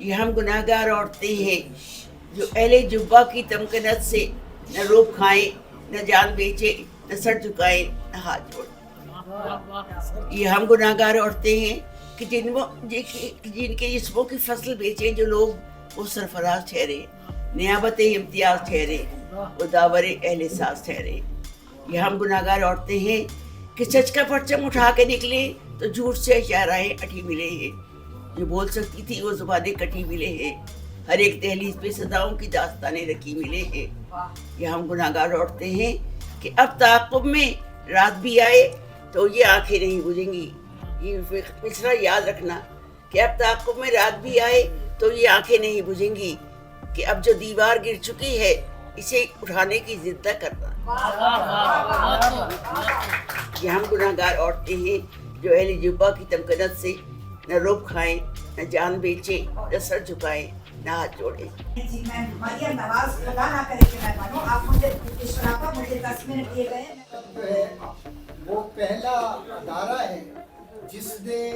یہ ہم گناہگار عورتیں ہیں جو اہل جبہ کی تمکنت سے نہ روب کھائیں نہ جان بیچیں نہ سر جھکائیں نہ ہاتھ جوڑیں. یہ ہم گناہگار عورتیں ہیں کہ جن کے جسموں کی فصل بیچیں جو لوگ وہ سرفراز ٹھہرے, نیابت امتیاز ٹھہرے, وہ داور اہل ساز ٹھہرے. یہ ہم گناہگار عورتیں ہیں کہ سچ کا پرچم اٹھا کے نکلے تو جھوٹ سے اشارائیں اٹھی ملے ہیں. جو بول سکتی تھی وہ زبانیں کٹی ملے ہیں, ہر ایک دہلیز پہ صداؤں کی داستانیں رکھی ملے ہیں. یہ ہم گناہگار عورتیں ہیں کہ اب تعاقب میں رات بھی آئے تو یہ آنکھیں نہیں بجھیں گی. یہ مصرع یاد رکھنا کہ اب تعاقب میں رات بھی آئے تو یہ آنکھیں نہیں بجھیں گی, کہ اب جو دیوار گر چکی ہے اسے اٹھانے کی ضد نہ کرنا. یہ ہم گناہگار عورتیں ہیں جو اہل جبہ کی تمکنت سے نہ روب کھائیں نہ جان بیچیں نہ سر جھکائیں نہ ہاتھ جوڑیں. جی میں مریم نواز, خدا نہ کرے کہ میں بنوں, آپ مجھے اشراقہ مجھے 10 منٹ دیے گئے. جو ہے وہ پہلا ادارہ ہے جس نے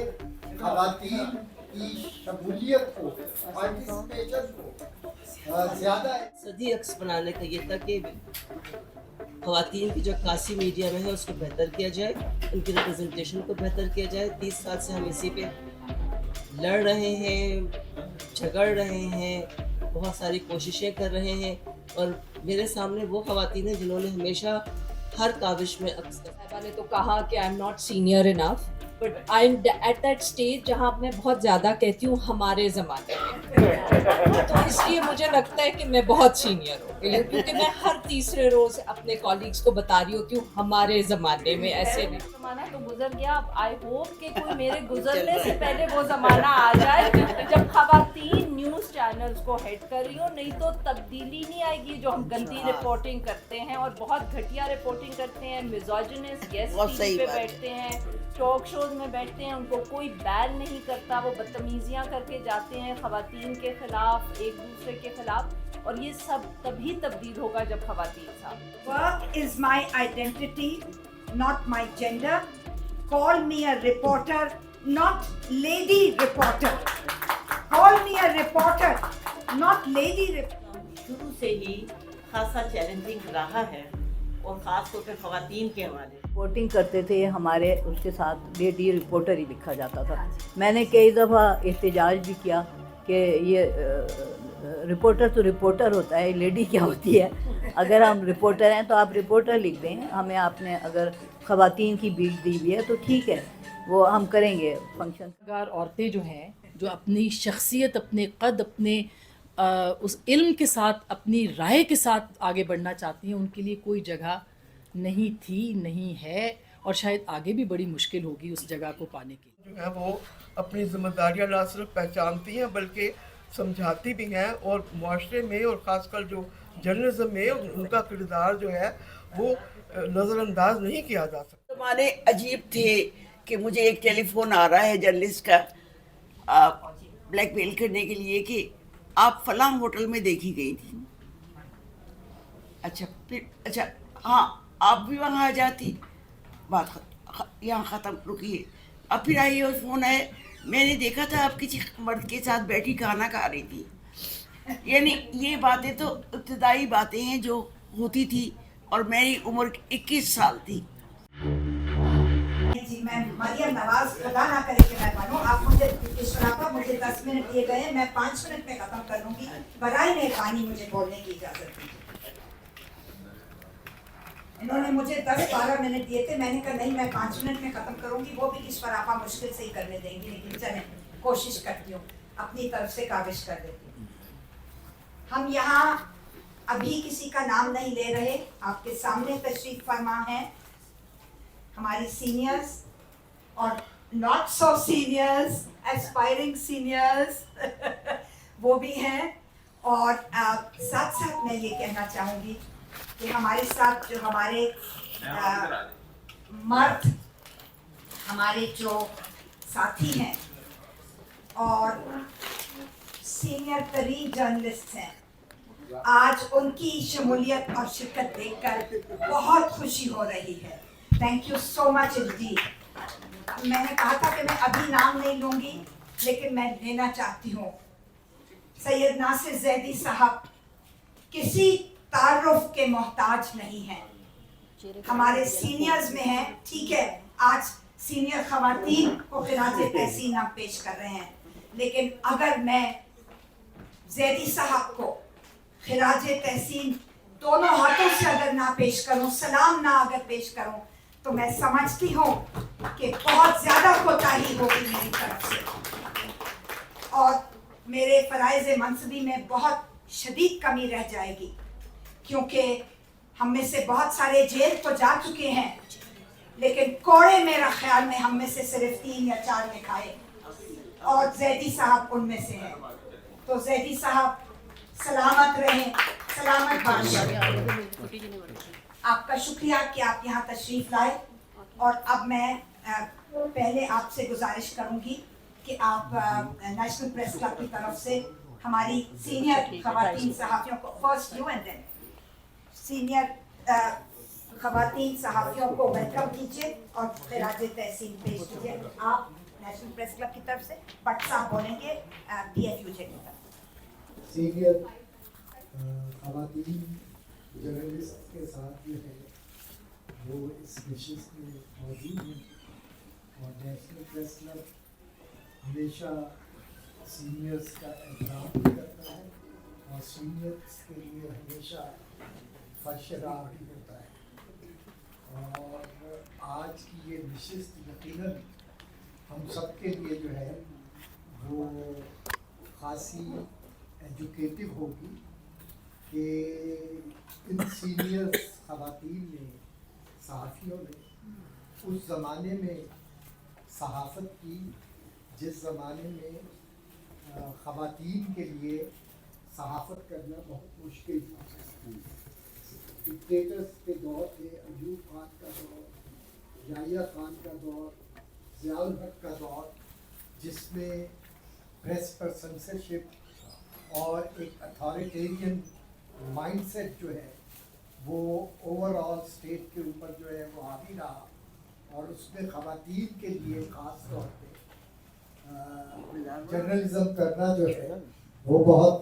خواتین کی شمولیت کو, پارٹیسپیشن کو زیادہ صدی عکس بنانے کا یہ تھا کہ خواتین کی جو عکاسی میڈیا میں ہے اس کو بہتر کیا جائے, ان کی ریپرزنٹیشن کو بہتر کیا جائے. 30 سال سے ہم اسی پہ لڑ رہے ہیں, جھگڑ رہے ہیں, بہت ساری کوششیں کر رہے ہیں, اور میرے سامنے وہ خواتین ہیں جنہوں نے ہمیشہ ہر کاوش میں صاحبہ نے تو کہا کہ I am not senior enough, but I am at that stage جہاں میں بہت زیادہ کہتی ہوں ہمارے زمانے میں, تو اس لیے مجھے لگتا ہے کہ میں بہت سینئر ہو گئی ہوں, کیونکہ میں ہر تیسرے روز اپنے کالیگس کو بتا رہی ہوتی ہوں ہمارے زمانے میں ایسے نہیں. زمانہ تو گزر گیا, اب آئی ہوپ کہ کوئی میرے گزرنے سے پہلے وہ زمانہ آ جائے جب خواتین نیوز چینلز کو ہیڈ کر رہی ہوں. نہیں تو تبدیلی نہیں آئے گی. جو ہم گندی رپورٹنگ کرتے ہیں اور بہت گھٹیا رپورٹنگ کرتے ہیں, میزوجنسٹ گیسٹ ٹی وی پہ بیٹھتے ہیں, ٹاک شوز میں بیٹھتے ہیں, ان کو کوئی بین نہیں کرتا, وہ بدتمیزیاں کر کے جاتے ہیں خواتین کے خلاف, ایک دوسرے کے خلاف, اور یہ سب تبھی تبدیل ہوگا جب خواتین صاحب. Work is my identity, not my gender. Call me a reporter, not lady reporter. Call me a reporter, not lady reporter. شروع سے ہی خاصا چیلنجنگ رہا ہے, اور خاص طور پہ خواتین کے حوالے. رپورٹنگ کرتے تھے ہمارے, اس کے ساتھ لیڈی رپورٹر ہی لکھا جاتا تھا. میں نے کئی دفعہ احتجاج بھی کیا کہ یہ رپورٹر تو رپورٹر ہوتا ہے, لیڈی کیا ہوتی ہے. اگر ہم رپورٹر ہیں تو آپ رپورٹر لکھ دیں, ہمیں آپ نے اگر خواتین کی بیٹ دی ہوئی ہے تو ٹھیک ہے, وہ ہم کریں گے فنکشن. عورتیں جو ہیں جو اپنی شخصیت, اپنے قد, اپنے اس علم کے ساتھ, اپنی رائے کے ساتھ آگے بڑھنا چاہتی ہیں, ان کے لیے کوئی جگہ نہیں تھی, نہیں ہے, اور شاید آگے بھی بڑی مشکل ہوگی اس جگہ کو پانے کی. جو ہے وہ اپنی ذمہ داریاں نہ صرف پہچانتی ہیں بلکہ سمجھاتی بھی ہیں, اور معاشرے میں اور خاص کر جو جرنلزم میں ان کا کردار جو ہے وہ نظر انداز نہیں کیا جا سکتا. زمانے عجیب تھے کہ مجھے ایک ٹیلی فون آ رہا ہے جرنلسٹ کا بلیک میل کرنے کے لیے کہ آپ فلاں ہوٹل میں دیکھی گئی تھی. اچھا پھر اچھا ہاں آپ بھی وہاں آ جاتی, بات یہاں ختم, رکیے. اب پھر آئیے اور فون آئے, میں نے دیکھا تھا آپ کسی مرد کے ساتھ بیٹھی کھانا کھا رہی تھی. یعنی یہ باتیں تو ابتدائی باتیں ہیں جو ہوتی تھی, اور میری عمر 21 سال تھی. جی میں مریم نواز, خدا نہ کرے کہ میں بنوں, آپ مجھے اشراقہ مجھے 10 منٹ دیے گئے, میں 5 منٹ میں ختم کر لوں گی. برائے مہربانی مجھے بولنے کی اجازت دیجیے. انہوں نے مجھے 10-12 منٹ دیے تھے, میں نے کہا نہیں میں 5 منٹ میں ختم کروں گی, وہ بھی اشراقہ مشکل سے ہی کرنے دیں گی, لیکن چلیں کوشش کرتی ہوں, اپنی طرف سے کاوش کر دیتی ہوں. ہم یہاں ابھی کسی کا نام نہیں لے رہے, آپ کے سامنے تشریف فرما ہے ہماری سینئرز اور ناٹ سو سینئرز, ایسپائرنگ سینئرز وہ بھی ہیں. اور ساتھ ساتھ میں یہ کہنا چاہوں گی کہ ہمارے ساتھ جو ہمارے مرد, ہمارے جو ساتھی ہیں اور سینئر ترین جرنلسٹ ہیں, آج ان کی شمولیت اور شرکت دیکھ کر بہت خوشی ہو رہی ہے. Thank you so much indeed. میں نے کہا تھا کہ میں ابھی نام نہیں لوں گی, لیکن میں لینا چاہتی ہوں. सैयद नासिर जैदी साहब किसी तारुफ के मोहताज नहीं हैं, हमारे सीनियर्स में हैं। ठीक है, आज सीनियर खवातीन को खिराज तहसीन हम पेश कर रहे हैं, लेकिन अगर मैं जैदी साहब को खिराज तहसीन दोनों हाथों से अगर ना पेश करूं, सलाम ना अगर पेश करूं, तो मैं समझती हूँ कि बहुत ज़्यादा कोताही होगी मेरी तरफ से और मेरे फ़राइज़ मनसबी में बहुत शदीद कमी रह जाएगी, क्योंकि हम में से बहुत सारे जेल तो जा चुके हैं, लेकिन कोड़े मेरा ख्याल में हम में से सिर्फ 3 या 4 ने खाए और जैदी साहब उनमें से हैं। तो जैदी साहब सलामत रहें, सलामत बादशाह। आपका शुक्रिया कि आप यहाँ तशरीफ़ लाए। और अब मैं पहले आपसे गुजारिश करूँगी कि आप नेशनल प्रेस क्लब की तरफ से हमारी सीनियर खवातीन सहाफ़ियों को, first you and then senior खवातीन सहाफ़ियों को वेलकम कीजिए और खिराज तहसीन पेश कीजिए। आप नेशनल प्रेस क्लब की तरफ से, भट्ट साहब बोलेंगे PFUJ की तरफ। सीनियर खवातीन जर्नलिस्ट के साथ जो है वो इस नशिस्त में मौजूद हैं और नेशनल प्रेस क्लब हमेशा सीनियर्स का एहतराम भी करता है और सीनियर्स के लिए हमेशा फर्शराह भी होता है। और आज की ये नशिस्त यकीनन हम सब के लिए जो है वो खासी एजुकेटिव होगी कि इन सीनियर खवातीन ने, सहाफ़ियों ने उस ज़माने में सहाफ़त की जिस ज़माने में खवातीन के लिए सहाफ़त करना बहुत मुश्किल था। डिक्टेटर्स के दौर थे, अयूब खान का दौर, याहिया खान का दौर, ज़ियाउल हक का दौर, जिसमें प्रेस पर सेंसरशिप और एक अथॉरिटेरियन माइंडसेट जो है वो ओवरऑल स्टेट के ऊपर जो है वो हावी रहा और उसमें खवातीन के लिए ख़ास तौर पे जर्नलिज़्म करना जो है वो बहुत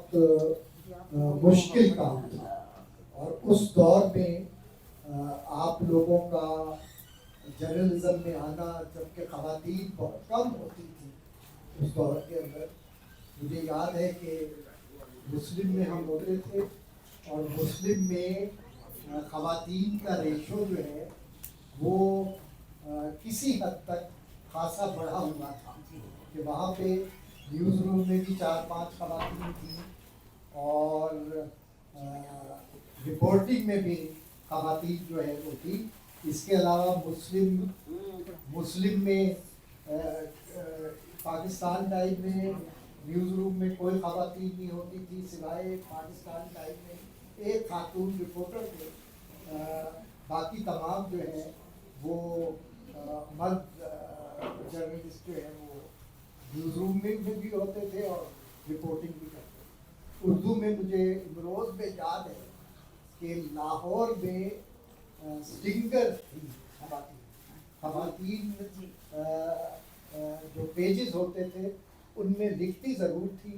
मुश्किल काम था। और उस दौर में आप लोगों का जर्नलिज़्म में आना, जबकि खवातीन बहुत कम होती थी उस दौर के अंदर। मुझे याद है कि मुस्लिम में हम होते थे और मुस्लिम में खवातीन का रेशो जो है वो किसी हद तक खासा बढ़ा हुआ था कि वहाँ पे न्यूज़ रूम में भी 4-5 खवातीन थी और रिपोर्टिंग में भी खवातीन जो है वो थी। इसके अलावा मुस्लिम में पाकिस्तान टाइम में न्यूज़ रूम में कोई खवातीन नहीं होती थी सिवाय पाकिस्तान टाइम में एक खातून रिपोर्टर थे। बाकी तमाम जो है वो मर्द जर्नलिस्ट जो है वो न्यूज़ रूम में भी होते थे और रिपोर्टिंग भी करते थे। उर्दू में मुझे इमरोज़ में याद है कि लाहौर में स्टिंगर थी खवातीन जो पेजेस होते थे उनमें लिखती ज़रूर थी,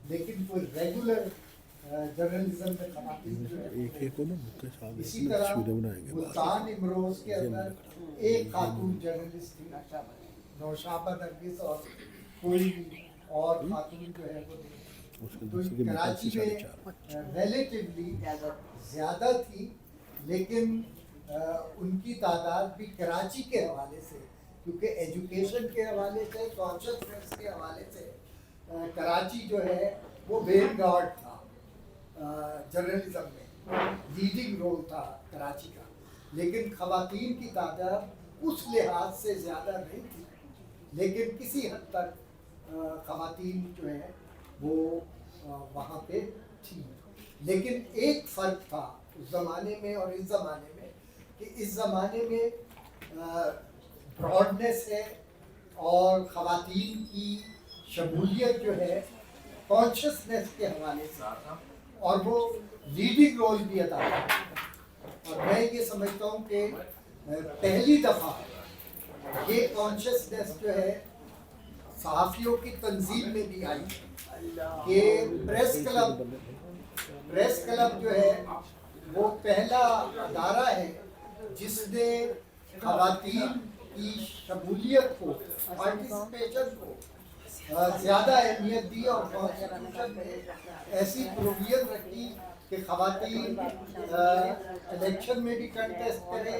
लेकिन कोई रेगुलर जर्नलिज्म में खवातीन जो है। इसी तरह मुल्तान इमरोज़ के अंदर एक खातून जर्नलिस्ट थी, नौशाबा नरगिस, और कोई और खातून जो है वो तो कराची में रिलेटिवली ज़्यादा थी, लेकिन उनकी तादाद भी कराची के हवाले से, क्योंकि एजुकेशन के हवाले से, कॉन्शसनेस के हवाले से कराची जो है वो वेनगार्ड था जर्नलिज्म में, लीडिंग रोल था कराची का। लेकिन खवातीन की तादाद उस लिहाज से ज़्यादा नहीं थी, लेकिन किसी हद तक खवातीन जो है वो वहाँ पे थी। लेकिन एक फ़र्क था उस ज़माने में और इस ज़माने में कि इस ज़माने में ब्रॉडनेस है और ख़वातीन की शमूलियत जो है कॉन्शसनेस के हवाले से, और वो लीडिंग रोल भी अदा करती। और मैं ये समझता हूँ कि पहली दफ़ा ये कॉन्शसनेस जो है सहाफ़ियों की तंजीम में भी आई کہ پریس کلب جو ہے وہ پہلا ادارہ ہے جس نے خواتین کی شمولیت کو، پارٹیسپیشن کو زیادہ اہمیت دی اور کانسٹیٹیوشن میں ایسی پروویژن رکھی کہ خواتین الیکشن میں بھی کنٹیسٹ کرے،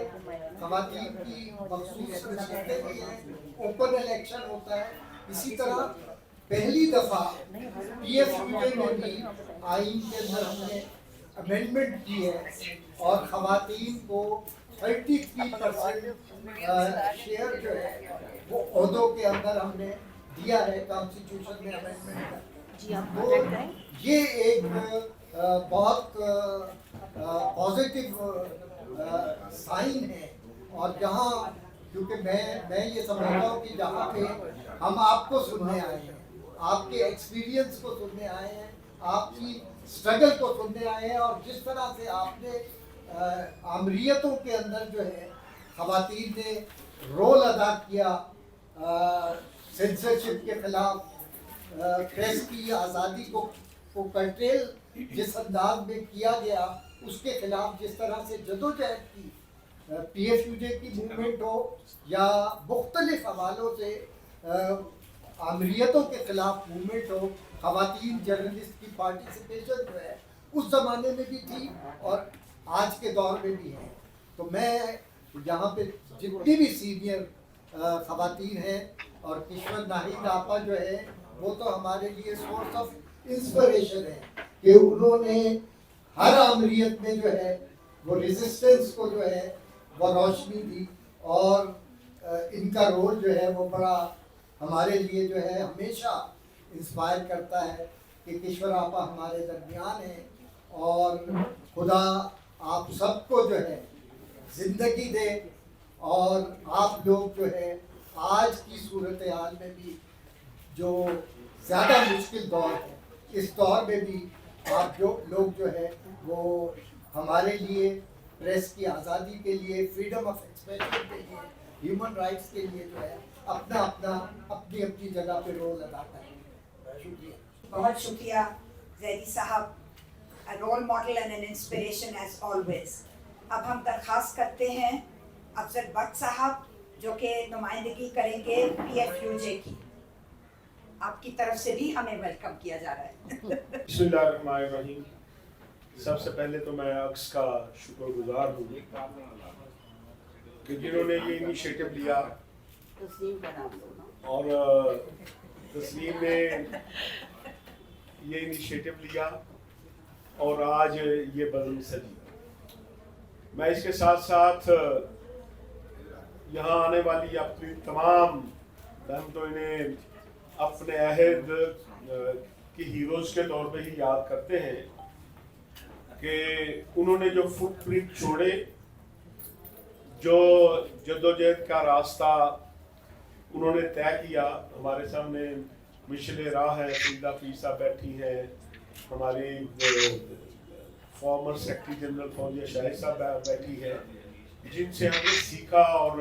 خواتین کی مخصوص نشستیں بھی ہیں، اوپن الیکشن ہوتا ہے. اسی طرح پہلی دفعہ پی ایف یو جے میں بھی آئین کے اندر ہم نے امینڈمنٹ کی ہے اور خواتین کو 33% شیئر جو ہے وہ عہدوں کے اندر ہم نے دیا ہے کانسٹیٹیوشن میں امینڈمنٹ. تو یہ ایک بہت پازیٹیو سائن ہے. اور جہاں کیونکہ میں یہ سمجھتا ہوں کہ جہاں پہ ہم آپ کو سننے آئے ہیں، آپ کے ایکسپیرینس کو سننے آئے ہیں، آپ کی اسٹرگل کو سننے آئے ہیں، اور جس طرح سے آپ نے آمریتوں کے اندر جو ہے خواتین نے رول ادا کیا، سینسرشپ کے خلاف، پریس کی آزادی کو کنٹرول جس انداز میں کیا گیا اس کے خلاف جس طرح سے جدوجہد کی، پی ایف یو جے کی موومنٹ ہو یا مختلف حوالوں سے آمریتوں کے خلاف موومنٹ ہو، خواتین جرنلسٹ کی پارٹیسپیشن جو ہے اس زمانے میں بھی تھی اور آج کے دور میں بھی ہے. تو میں یہاں پہ جتنی بھی سینئر خواتین ہیں، اور کشور ناہید آپا جو ہے وہ تو ہمارے لیے سورس آف انسپریشن ہے کہ انہوں نے ہر آمریت میں جو ہے وہ ریزسٹنس کو جو ہے وہ روشنی دی، اور ان کا رول جو ہے وہ بڑا ہمارے لیے جو ہے ہمیشہ انسپائر کرتا ہے کہ کشور آپا ہمارے درمیان ہیں. اور خدا آپ سب کو جو ہے زندگی دے، اور آپ لوگ جو ہے آج کی صورتحال میں بھی جو زیادہ مشکل دور ہے، اس دور میں بھی آپ جو لوگ جو ہے وہ ہمارے لیے، پریس کی آزادی کے لیے، فریڈم آف ایکسپریشن کے لیے، ہیومن رائٹس کے لیے جو ہے اپنی جگہ پہ رول ادا کریں. شکریہ. بہت شکریہ زیدی صاحب، role model and an inspiration as always. اب ہم درخواست کرتے ہیں افضل بٹ صاحب جو کہ نمائندگی کریں گے پی ایف یو جے کی. آپ کی طرف سے بھی ہمیں ویلکم کیا جا رہا ہے. بسم اللہ الرحمن الرحیم. سب سے پہلے تو میں عکس کا شکر گزار ہوں کہ جنہوں نے یہ انیشیٹو لیا، اور تسلیم نے یہ انیشیٹو لیا اور آج یہ بزم سجی. میں اس کے ساتھ ساتھ یہاں آنے والی اپنی تمام ہم تو انہیں اپنے عہد کی ہیروز کے طور پہ ہی یاد کرتے ہیں کہ انہوں نے جو فٹ پرنٹ چھوڑے، جو جدوجہد کا راستہ انہوں نے طے کیا. ہمارے سامنے مشل راہ ہے، فریدہ پیر صاحب بیٹھی ہیں، ہماری فارمر سیکرٹری جنرل فوزیہ شاہد صاحب بیٹھی ہے، جن سے ہم نے سیکھا. اور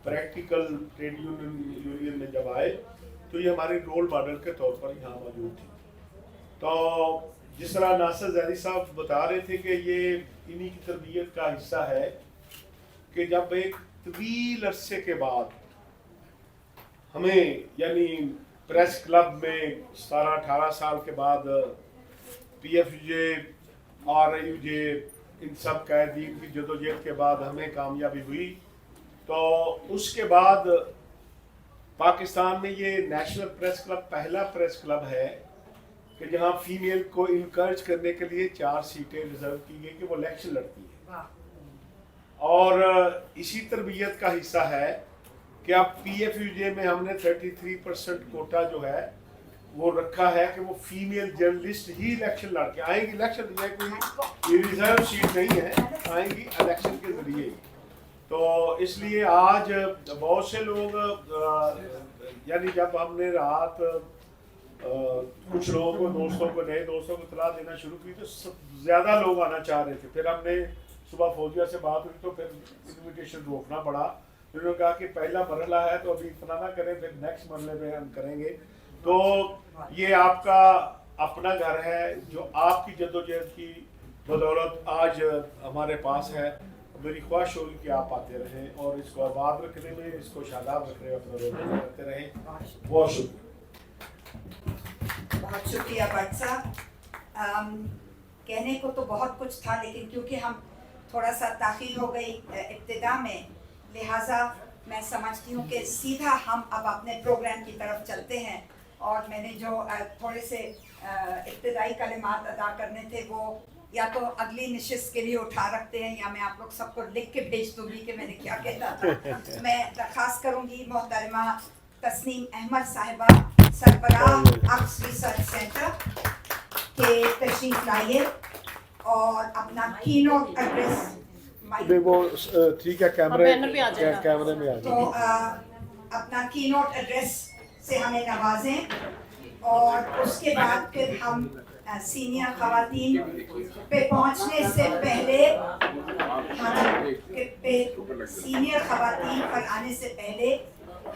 پریکٹیکل ٹریڈ یونین میں جب آئے تو یہ ہماری رول ماڈل کے طور پر یہاں موجود تھی. تو جس طرح ناصر زیدی صاحب بتا رہے تھے کہ یہ انہی کی تربیت کا حصہ ہے کہ جب ایک طویل عرصے کے بعد ہمیں، یعنی پریس کلب میں 17-18 سال کے بعد P F U J, R A U J, ان سب قائدین کی جدوجہد کے بعد ہمیں کامیابی ہوئی، تو اس کے بعد پاکستان میں یہ نیشنل پریس کلب پہلا پریس کلب ہے کہ جہاں فیمیل کو انکریج کرنے کے لیے 4 سیٹیں ریزرو کی گئی کہ وہ الیکشن لڑتی ہیں. اور اسی تربیت کا حصہ ہے کہ اب پی ایف یو جے میں ہم نے 33% کوٹا جو ہے وہ رکھا ہے کہ وہ فیمیل جرنلسٹ ہی الیکشن لڑ کے آئیں گی. الیکشن یہ کوئی ریزرو سیٹ نہیں ہے، آئیں گی الیکشن کے ذریعے. تو اس لیے آج بہت سے لوگ، یعنی جب ہم نے رات کچھ لوگوں کو، دوستوں کو، نئے دوستوں کو اطلاع دینا شروع کی تو زیادہ لوگ آنا چاہ رہے تھے. پھر ہم نے صبح فوزیہ سے بات ہوئی تو پھر انویٹیشن روکنا پڑا. انہوں نے کہا کہ پہلا مرحلہ ہے تو ابھی اتنا نہ کریں، پھر نیکسٹ مرحلے میں ہم کریں گے. تو ये आपका अपना घर है जो आपकी जद्दोजहद की बदौलत आज हमारे पास है। मेरी ख्वाहिश होगी कि आप आते रहें और इसको आबाद रखने में, इसको शादाब रखने में अपना रोल करते रहें। बहुत शुक्रिया। बहुत शुक्रिया भट्ट साहब। कहने को तो बहुत कुछ था, लेकिन क्योंकि हम थोड़ा सा ताख़ीर हो गई इब्तिदा में, लिहाजा मैं समझती हूँ कि सीधा हम अब अपने प्रोग्राम की तरफ चलते हैं। और मैंने जो थोड़े से इब्तिदाई कलिमात अदा करने थे वो या तो अगली नशिस्त के लिए उठा रखते हैं या मैं आप लोग सबको लिख के भेज दूँगी कि मैंने क्या कहता था। मैं दरख्वास्त करूँगी मोहतरमा तस्नीम अहमद साहिबा, सरबराह अक्स रिसर्च सेंटर के तशरीफ लाइए और अपना कीनोट एड्रेस वो ठीक है, कैमरे में आ जाए तो अपना कीनोट एड्रेस से हमें नवाजें और उसके बाद फिर हम सीनियर खवातीन पे पहुंचने से पहले सीनियर खवातीन पर आने से पहले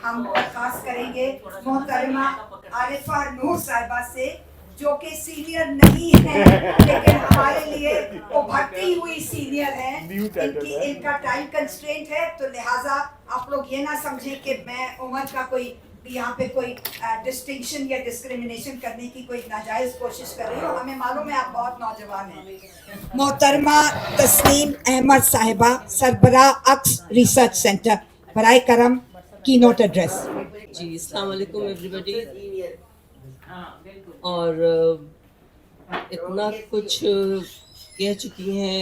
हम दरख्वास्त करेंगे मोहतरमा आरिफा नूर साहिबा से, जो कि सीनियर नहीं है लेकिन हमारे लिए उभरती हुई सीनियर है। इनका टाइम कंस्ट्रेंट है, तो लिहाजा आप लोग ये ना समझें कि मैं उम्र का कोई यहाँ पे कोई डिस्टिंक्शन या डिस्क्रिमिनेशन करने की कोई नाजायज़ कोशिश कर रही हूँ। हमें मालूम है आप बहुत नौजवान हैं। मोहतरमा तस्नीम अहमद साहिबा, सरबराह अक्स रिसर्च सेंटर, बराए करम कीनोट एड्रेस। जी, अस्सलाम वालेकुम एवरीबॉडी। और इतना कुछ कह चुकी हैं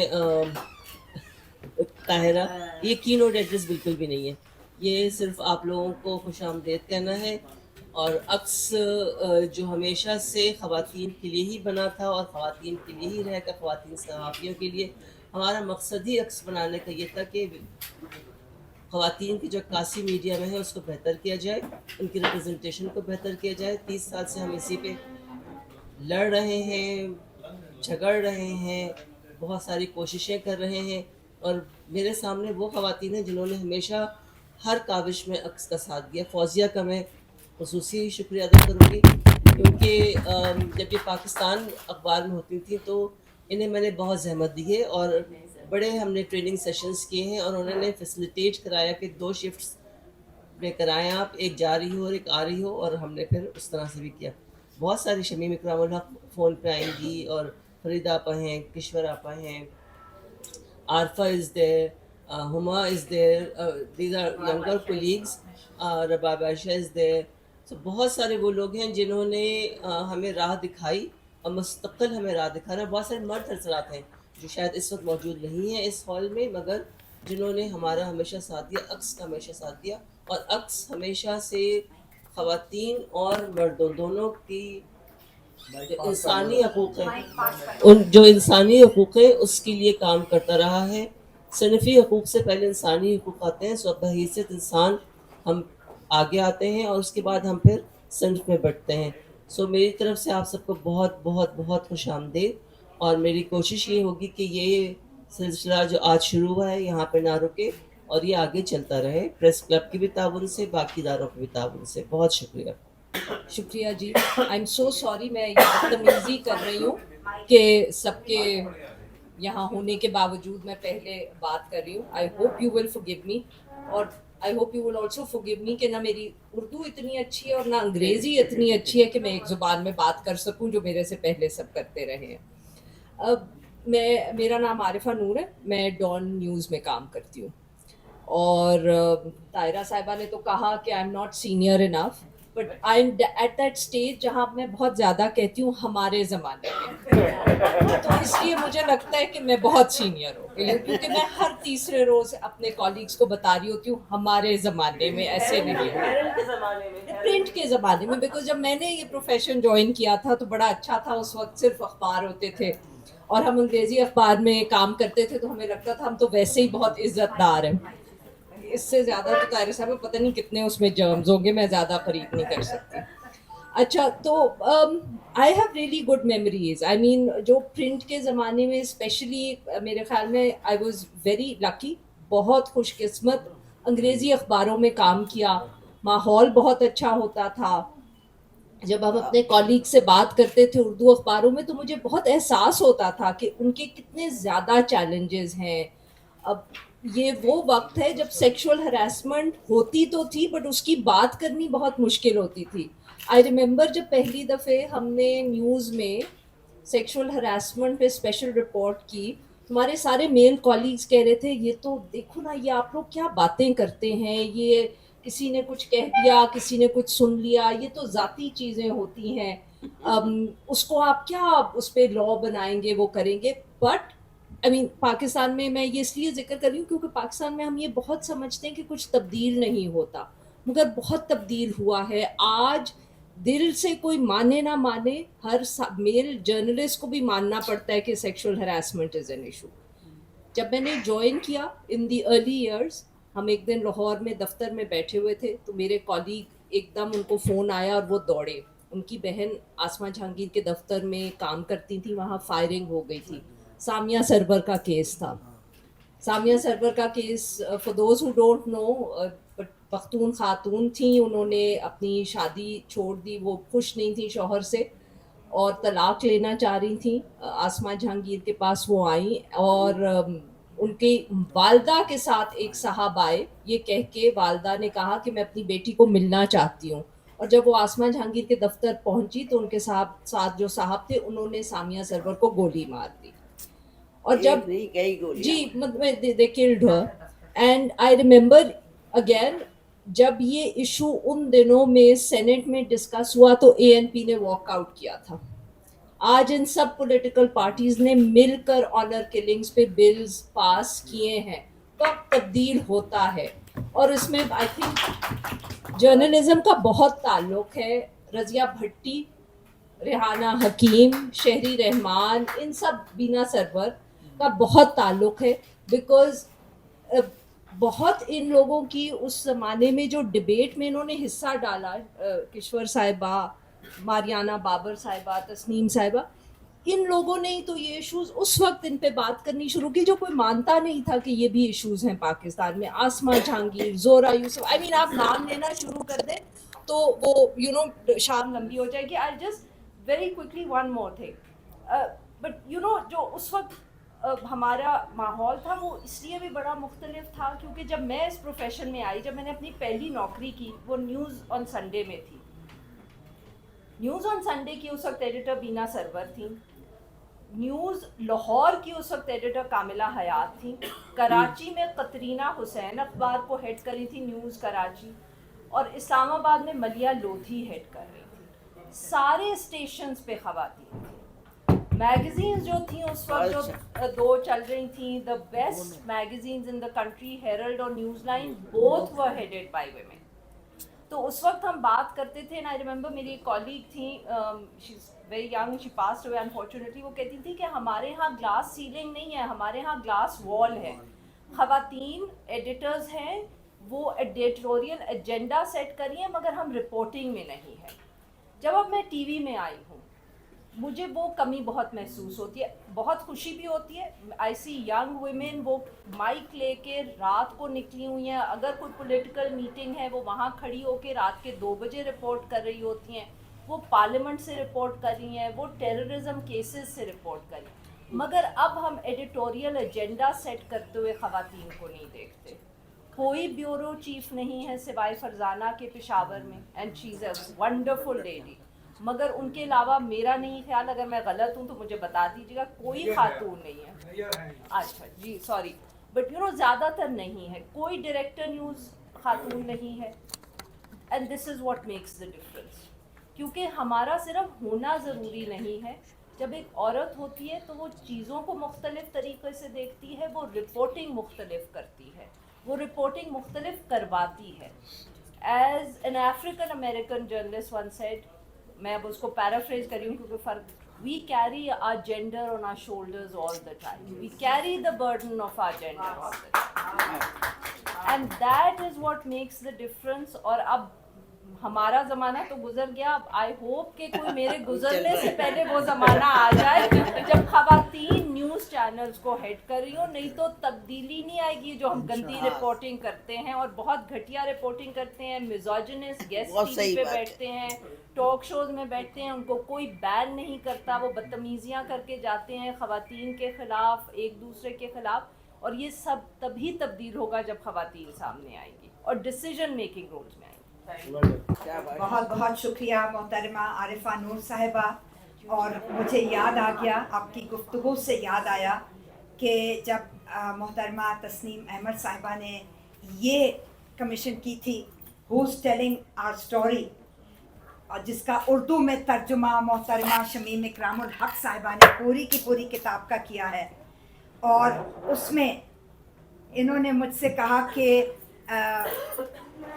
ताहिरा, ये कीनोट एड्रेस बिल्कुल भी नहीं है। ये सिर्फ आप लोगों को खुशामदीद कहना है। और अक्स जो हमेशा से ख़वातीन के लिए ही बना था और ख़वातीन के लिए ही रहेगा, ख़वातीन सहाफ़ियों के लिए। हमारा मकसद ही अक्स बनाने का ये था कि ख़वातीन की जो अक्कासी मीडिया में है उसको बेहतर किया जाए, उनकी रिप्रेजेंटेशन को बेहतर किया जाए। 30 साल से हम इसी पे लड़ रहे हैं, झगड़ रहे हैं, बहुत सारी कोशिशें कर रहे हैं। और मेरे सामने वो ख़वातीन हैं जिन्होंने हमेशा हर काविश में अक्स का साथ दिया। फौजिया का मैं ख़ुसूसी शुक्रिया अदा करूँगी, क्योंकि जब ये पाकिस्तान अखबार में होती थी तो इन्हें मैंने बहुत ज़हमत दी है और बड़े हमने ट्रेनिंग सेशंस किए हैं और उन्होंने फैसिलिटेट कराया कि 2 शिफ्ट्स में कराएं आप, एक जा रही हो और एक आ रही हो, और हमने फिर उस तरह से भी किया। बहुत सारी शमीम इकरामुल हक फ़ोन पे आएंगी और फरीदा आपा हैं, किश्वर आपा हैं, Arfa is there, Huma is there, these are younger colleagues, Rabab Ayesha is there. तो बहुत सारे वो लोग हैं जिन्होंने हमें राह दिखाई और मुस्तक़िल हमें राह दिखा रहे हैं। बहुत सारे मर्द हजरात हैं जो शायद इस वक्त मौजूद नहीं हैं इस हॉल में, मगर जिन्होंने हमारा हमेशा साथ दिया, अक्स का हमेशा साथ दिया। और अक्स हमेशा से ख़वातीन और मर्दों दोनों की जो इंसानी हकूक़ है, उन जो इंसानी हकूक़ है उसके लिए काम करता रहा है। सनफ़ी हकूक़ से पहले इंसानी हकूक़ आते हैं, सो बहैसियत इंसान हम आगे आते हैं और उसके बाद हम फिर सनफ़ में बढ़ते हैं। सो मेरी तरफ से आप सबको बहुत बहुत बहुत खुश आमदीद। और मेरी कोशिश ये होगी कि ये सिलसिला जो आज शुरू हुआ है यहाँ पे ना रुके और ये आगे चलता रहे, प्रेस क्लब की भी ताउन से, बाकी इदारों की भी ताउन से। बहुत शुक्रिया। शुक्रिया जी। आई एम सो सॉरी, मैं ये बदतमीज़ी कर रही हूँ कि सबके यहाँ होने के बावजूद मैं पहले बात कर रही हूँ। I hope you will forgive me, और I hope you will also forgive me कि ना मेरी उर्दू इतनी अच्छी है और ना अंग्रेज़ी इतनी अच्छी है कि मैं एक ज़ुबान में बात कर सकूँ जो मेरे से पहले सब करते रहे हैं। अब मेरा नाम आरिफा नूर है, मैं डॉन न्यूज़ में काम करती हूँ। और ताहिरा साहिबा ने तो कहा कि I am not senior enough, but I am at that stage जहाँ मैं बहुत ज़्यादा कहती हूँ हमारे ज़माने में, तो इसलिए मुझे लगता है कि मैं बहुत सीनियर हो गई हूँ, क्योंकि मैं हर तीसरे रोज़ अपने कॉलीग्स को बता रही होती हूँ हमारे ज़माने में ऐसे नहीं है, प्रिंट के ज़माने में। बिकॉज जब मैंने ये प्रोफेशन ज्वाइन किया था तो बड़ा अच्छा था, उस वक्त सिर्फ अखबार होते थे और हम अंग्रेज़ी अखबार में काम करते थे, तो हमें लगता था हम तो वैसे ही बहुत इज़्ज़तदार हैं। इससे ज़्यादा तो ताहिरा साहब पता नहीं कितने उसमें जर्म्स होंगे, मैं ज़्यादा फरीक नहीं कर सकती। अच्छा, तो I have really good memories. I mean जो प्रिंट के ज़माने में स्पेशली मेरे ख्याल में आई वाज वेरी लकी, बहुत खुशकिस्मत। अंग्रेज़ी अखबारों में काम किया, माहौल बहुत अच्छा होता था, जब हम अपने कॉलीग से बात करते थे उर्दू अखबारों में, तो मुझे बहुत एहसास होता था कि उनके कितने ज़्यादा चैलेंजेस हैं. अब ये वो वक्त है जब सेक्सुअल हरासमेंट होती तो थी, बट उसकी बात करनी बहुत मुश्किल होती थी. आई रिमेंबर जब पहली दफ़े हमने न्यूज़ में सेक्सुअल हरासमेंट पे स्पेशल रिपोर्ट की, हमारे सारे मेल कॉलीग्स कह रहे थे, ये तो देखो ना, ये आप लोग क्या बातें करते हैं, ये किसी ने कुछ कह दिया, किसी ने कुछ सुन लिया, ये तो ज़ाती चीज़ें होती हैं, उसको आप क्या उस पर लॉ बनाएंगे, वो करेंगे. बट आई मीन पाकिस्तान में, मैं ये इसलिए जिक्र कर रही हूँ क्योंकि पाकिस्तान में हम ये बहुत समझते हैं कि कुछ तब्दील नहीं होता, मगर बहुत तब्दील हुआ है. आज दिल से कोई माने ना माने, हर मेल जर्नलिस्ट को भी मानना पड़ता है कि sexual harassment is an issue. जब मैंने ज्वाइन किया इन दी अर्ली ईयर्स, हम एक दिन लाहौर में दफ्तर में बैठे हुए थे, तो मेरे कॉलीग एकदम उनको फ़ोन आया और वो दौड़े. उनकी बहन आसमा जहांगीर के दफ्तर में काम करती थी, वहाँ फायरिंग हो गई थी. सामिया सरवर का केस था. सामिया सरवर का case, for those who don't know, but Pakhtun खातून थी, उन्होंने अपनी शादी छोड़ दी, वो खुश नहीं थी शौहर से और तलाक लेना चाह रही थी. आसमा जहांगीर के पास वो आई और उनकी वालदा के साथ एक साहब आए, ये कह के वालदा ने कहा कि मैं अपनी बेटी को मिलना चाहती हूँ. और जब वो आसमा जहांगीर के दफ्तर पहुंची तो उनके साथ जो साहब थे, उन्होंने सामिया सरवर को गोली मार दी. और जब जी मतलब they killed her. And I remember again, जब ये इशू उन दिनों में सेनेट में डिस्कस हुआ तो ANP ने वॉकआउट किया था. आज इन सब पॉलिटिकल पार्टीज ने मिलकर ऑनर किलिंग्स पे बिल्स पास किए हैं. कब तब्दील होता है, और इसमें आई थिंक जर्नलिज्म का बहुत ताल्लुक है. रज़िया भट्टी, रेहाना हकीम, शहरी रहमान, इन सब, बीना सरवर का बहुत ताल्लुक है. बिकॉज बहुत इन लोगों की उस ज़माने में जो डिबेट में इन्होंने हिस्सा डाला, किश्वर साहिबा, मारियाना बाबर साहिबा, तस्नीम साहिबा, इन लोगों ने ही तो ये इश्यूज़ उस वक्त इन पे बात करनी शुरू की जो कोई मानता नहीं था कि ये भी इश्यूज़ हैं पाकिस्तान में. आसमा जहांगीर, जोरा यूसुफ, आई मीन आप नाम लेना शुरू कर दें तो वो शाम लंबी हो जाएगी. I just very quickly one more thing, but जो उस वक्त हमारा माहौल था वो इसलिए भी बड़ा मुख्तलिफ था क्योंकि जब मैं इस प्रोफेशन में आई, जब मैंने अपनी पहली नौकरी की, वो न्यूज़ ऑन संडे में थी. न्यूज़ ऑन संडे की उस वक्त एडिटर बीना सरवर थी. न्यूज़ लाहौर की उस वक्त एडिटर कामिला हयात थी. कराची में कतरीना हुसैन अखबार को हेड करी थी, न्यूज़ कराची, और इस्लामाबाद में मलिया लोधी हेड कर रही थी. सारे स्टेशंस पे ख़वातीन थी. मैगज़ीन्स जो थी उस वक्त, जो दो चल रही थी, the best magazines in the country, Herald और Newsline, both were headed by women. तो उस वक्त हम बात करते थे, एंड आई रिमेंबर मेरी एक कॉलीग थी, she is very young, she passed away unfortunately. वो कहती थी कि हमारे यहाँ ग्लास सीलिंग नहीं है, हमारे यहाँ ग्लास वॉल है. ख़वातीन एडिटर्स हैं, वो एडिटोरियल एजेंडा सेट करिए, मगर हम रिपोर्टिंग में नहीं है. जब अब मैं TV में आई हूँ, मुझे वो कमी बहुत महसूस होती है. बहुत खुशी भी होती है. आई सी यंग वुमेन, वो माइक लेके रात को निकली हुई हैं. अगर कोई पॉलिटिकल मीटिंग है, वो वहाँ खड़ी होकर रात के 2 बजे रिपोर्ट कर रही होती हैं. वो पार्लियामेंट से रिपोर्ट कर रही हैं, वो टेररिज्म केसेस से रिपोर्ट कर रही हैं. मगर अब हम एडिटोरियल एजेंडा सेट करते हुए ख़वातीन को नहीं देखते. कोई ब्यूरो चीफ नहीं है सिवाय फरजाना के पेशावर में, and she is a wonderful lady. मगर उनके अलावा मेरा नहीं ख्याल, अगर मैं गलत हूँ तो मुझे बता दीजिएगा, कोई खातून नहीं है. अच्छा जी, सॉरी, बट ज़्यादातर नहीं है. कोई डायरेक्टर न्यूज़ खातून नहीं है. And this is what makes the difference. क्योंकि हमारा सिर्फ होना ज़रूरी नहीं है. जब एक औरत होती है तो वो चीज़ों को मुख्तलिफ़ तरीक़े से देखती है, वो रिपोर्टिंग मुख्तलिफ करती है, वो रिपोर्टिंग मुख्तलिफ करवाती है. As an African American journalist one said, मैं अब उसको पैराफ्रेज कर रही हूँ क्योंकि फ़र्क, we carry our gender on our shoulders all the time, we carry the burden of our gender all the time, and that is what makes the difference. और अब हमारा ज़माना तो गुजर गया. अब आई होप कि कोई मेरे गुजरने से पहले वो ज़माना आ जाए जब ख़वातीन न्यूज़ चैनल्स को हेड कर रही हो. नहीं तो तब्दीली नहीं आएगी. जो हम गंदी रिपोर्टिंग करते हैं और बहुत घटिया रिपोर्टिंग करते हैं, मिज़ोजिनिस्ट गेस्ट टीवी पे बैठते हैं, ٹاک شوز میں بیٹھتے ہیں, ان کو کوئی بین نہیں کرتا, وہ بدتمیزیاں کر کے جاتے ہیں خواتین کے خلاف, ایک دوسرے کے خلاف, اور یہ سب تبھی تبدیل ہوگا جب خواتین سامنے آئیں گی اور ڈیسیجن میکنگ رولز میں آئیں گی. بہت بہت شکریہ محترمہ عارفہ نور صاحبہ. اور مجھے یاد آ گیا, آپ کی گفتگو سے یاد آیا کہ جب محترمہ تسنیم احمد صاحبہ نے یہ کمیشن کی تھی ہوز ٹیلنگ آر اسٹوری, اور جس کا اردو میں ترجمہ محترمہ شمیم اکرام الحق صاحبہ نے پوری کی پوری کتاب کا کیا ہے, اور اس میں انہوں نے مجھ سے کہا کہ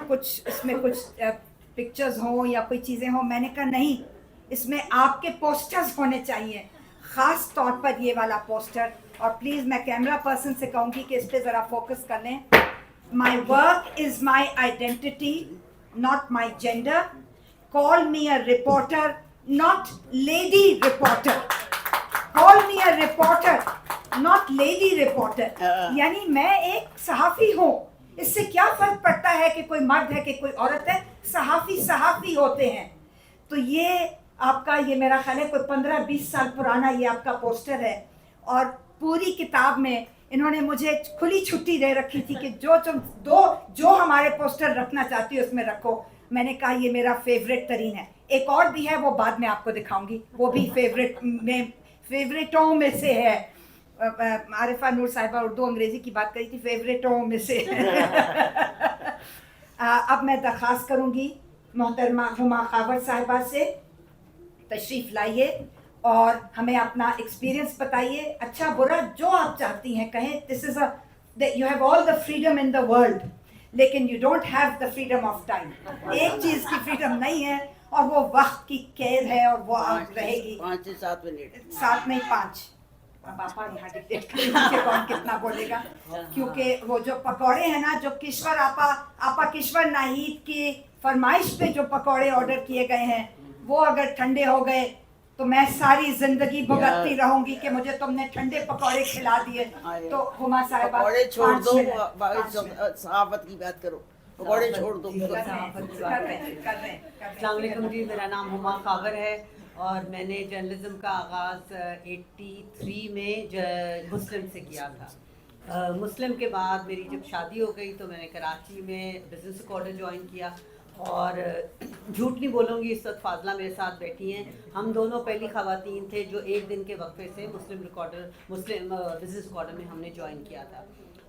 کچھ اس میں کچھ پکچرز ہوں یا کوئی چیزیں ہوں. میں نے کہا نہیں, اس میں آپ کے پوسٹرز ہونے چاہیے, خاص طور پر یہ والا پوسٹر. اور پلیز میں کیمرہ پرسن سے کہوں گی کہ اس پہ ذرا فوکس کر لیں. My work is my identity, not my gender. Call me a reporter, not lady reporter. Call me a reporter, not lady reporter. یعنی میں ایک صحافی ہوں, اس سے کیا فرق پڑتا ہے کہ کوئی مرد ہے کہ کوئی عورت ہے, صحافی ہوتے ہیں. تو یہ آپ کا, یہ میرا خیال ہے کوئی 15-20 سال پرانا یہ آپ کا پوسٹر ہے, اور پوری کتاب میں انہوں نے مجھے کھلی چھٹی دے رکھی تھی کہ جو ہمارے پوسٹر رکھنا چاہتی ہو اس میں رکھو. میں نے کہا یہ میرا فیوریٹ ترین ہے. ایک اور بھی ہے, وہ بعد میں آپ کو دکھاؤں گی, وہ بھی فیوریٹوں میں سے ہے. عارفہ نور صاحبہ اردو انگریزی کی بات کری تھی, فیوریٹوں میں سے. اب میں درخواست کروں گی محترمہ ہما خاور صاحبہ سے, تشریف لائیے اور ہمیں اپنا ایکسپیرینس بتائیے, اچھا برا جو آپ چاہتی ہیں کہیں. This is you have all the freedom in the world, لیکن you don't have the freedom of time. ایک چیز کی فریڈم نہیں ہے, اور وہ وقت کی قید ہے, اور وہ رہے گی 5 سے 7 منٹ. 7 نہیں 5. اب آپ یہاں ڈکٹیٹ کریں کہ کون کتنا بولے گا, کیونکہ وہ جو پکوڑے ہیں نا, جو کشور آپا کشور ناہید کی فرمائش پہ جو پکوڑے آرڈر کیے گئے ہیں, وہ اگر ٹھنڈے ہو گئے تو میں ساری زندگی بھگتتی رہوں گی کہ مجھے تم نے ٹھنڈے پکوڑے کھلا دیے. تو ہما صاحبہ پکوڑے چھوڑ دو, صحافت کی بات کرو, پکوڑے چھوڑ دو. السلام علیکم جی, میرا نام ہما خاور ہے, اور میں نے جرنلزم کا آغاز 83 میں مسلم سے کیا تھا. مسلم کے بعد میری جب شادی ہو گئی تو میں نے کراچی میں بزنس ریکارڈر جوائن کیا, اور جھوٹ نہیں بولوں گی, اس وقت فاضلہ میرے ساتھ بیٹھی ہیں, ہم دونوں پہلی خواتین تھے جو ایک دن کے وقفے سے مسلم بزنس ریکارڈر میں ہم نے جوائن کیا تھا.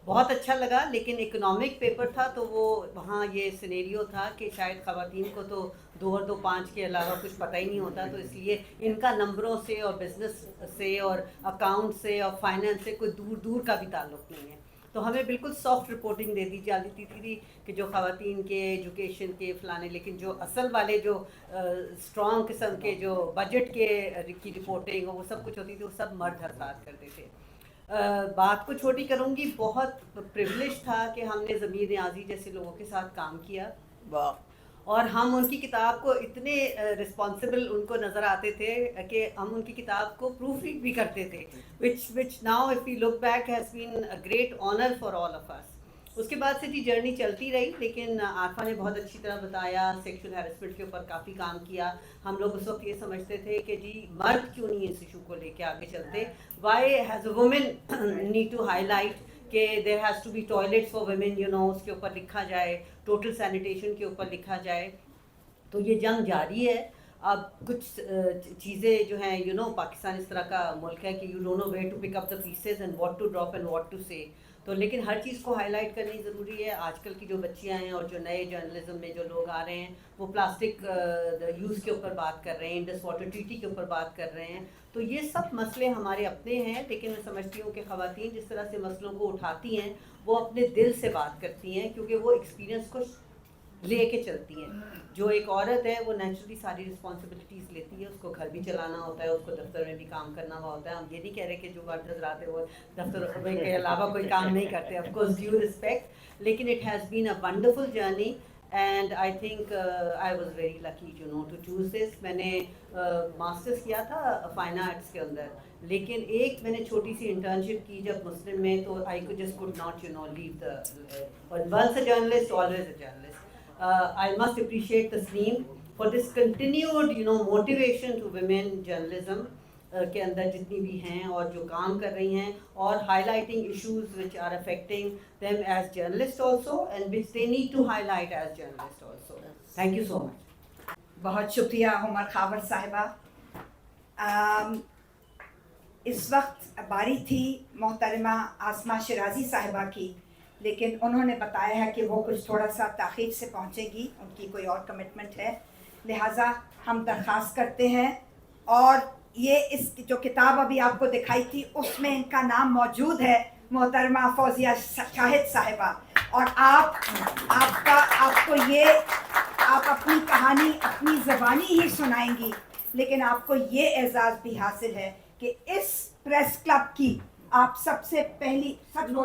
بہت اچھا لگا, لیکن اکنامک پیپر تھا تو وہ وہاں یہ سینیریو تھا کہ شاید خواتین کو تو 2 اور 2 5 کے علاوہ کچھ پتہ ہی نہیں ہوتا, تو اس لیے ان کا نمبروں سے اور بزنس سے اور اکاؤنٹ سے اور فائنینس سے کوئی دور کا بھی تعلق نہیں ہے. تو ہمیں بالکل سافٹ رپورٹنگ دے دی جاتی تھی کہ جو خواتین کے ایجوکیشن کے فلانے, لیکن جو اصل والے جو اسٹرانگ قسم کے جو بجٹ کے کی رپورٹنگ وہ سب کچھ ہوتی تھی, وہ سب مرد حضرات کرتے تھے. بات کو چھوٹی کروں گی, بہت پریولیج تھا کہ ہم نے ضمیر نیازی جیسے لوگوں کے ساتھ کام کیا, اور ہم ان کی کتاب کو اتنے رسپانسبل ان کو نظر آتے تھے کہ ہم ان کی کتاب کو پروف ریڈ بھی کرتے تھے, which now if we look back has been a great honor for all of us. اس کے بعد سے جی جرنی چلتی رہی, لیکن عارفہ نے بہت اچھی طرح بتایا, سیکشل ہیرسمنٹ کے اوپر کافی کام کیا. ہم لوگ اس وقت یہ سمجھتے تھے کہ جی مرد کیوں نہیں اس ایشو کو لے کے آگے چلتے, why has a woman need to highlight کہ there has to be toilets for women, you know, اس کے اوپر لکھا جائے, ٹوٹل سینیٹیشن کے اوپر لکھا جائے. تو یہ جنگ جاری ہے. اب کچھ چیزیں جو ہیں, you know, پاکستان اس طرح کا ملک ہے کہ you don't know where to pick up the pieces and what to drop and what to say. تو لیکن ہر چیز کو ہائی لائٹ کرنی ضروری ہے. آج کل کی جو بچیاں ہیں اور جو نئے جرنلزم میں جو لوگ آ رہے ہیں, وہ پلاسٹک یوز کے اوپر بات کر رہے ہیں, انڈس واٹر ٹریٹی کے اوپر بات کر رہے ہیں. تو یہ سب مسئلے ہمارے اپنے ہیں, لیکن میں سمجھتی ہوں کہ خواتین جس طرح سے مسئلوں کو اٹھاتی ہیں وہ اپنے دل سے بات کرتی ہیں, کیونکہ وہ ایکسپیرینس کو لے کے چلتی ہیں. جو ایک عورت ہے وہ نیچرلی ساری رسپانسبلٹیز لیتی ہے, اس کو گھر بھی چلانا ہوتا ہے, اس کو دفتر میں بھی کام کرنا ہوا ہوتا ہے. ہم یہ نہیں کہہ رہے کہ جو مرد حضرات ہیں وہ دفتر کے علاوہ کوئی کام نہیں کرتے, آف کورس ڈیو رسپیکٹ, لیکن it has been a wonderful journey and I think I was very lucky you know to choose this. میں نے ماسٹرس کیا تھا فائن آرٹس کے اندر, لیکن ایک میں نے چھوٹی سی انٹرنشپ کی جب مسلم میں, تو I just could not you know leave the once a journalist always a journalist. I must appreciate Tasneem for this continued motivation to women journalism کے اندر جتنی بھی ہیں اور جو کام کر رہی ہیں اور highlighting issues which are affecting them as journalists also and which they need to highlight as journalists also. Thank you so much. بہت شکریہ عمر خاور صاحبہ. اس وقت باری تھی محترمہ آسمہ شیرازی صاحبہ کی، لیکن انہوں نے بتایا ہے کہ وہ کچھ تھوڑا سا تاخیر سے پہنچے گی، ان کی کوئی اور کمٹمنٹ ہے، لہٰذا ہم درخواست کرتے ہیں. اور یہ اس جو کتاب ابھی آپ کو دکھائی تھی اس میں ان کا نام موجود ہے، محترمہ فوزیہ شاہد صاحبہ، اور آپ کو یہ آپ اپنی کہانی اپنی زبانی ہی سنائیں گی، لیکن آپ کو یہ اعزاز بھی حاصل ہے کہ اس پریس کلب کی آپ سب سے پہلی خاتون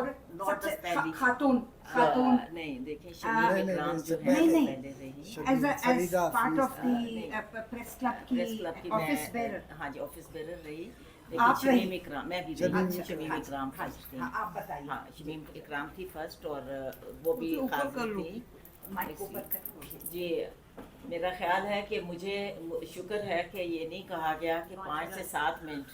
نہیں دیکھیں شمیم اکرام جو ہے پہلے رہی as part of the press club کی آفس بیرر. ہاں جی آفس بیرر رہی. آپ شمیم اکرام میں بھی رہی. شمیم اکرام فرسٹ تھی. آپ بتائیے. ہاں شمیم اکرام تھی فرسٹ اور وہ بھی قاضی تھی. جی میرا خیال ہے کہ مجھے شکر ہے کہ یہ نہیں کہا گیا کہ 5 سے 7 منٹ.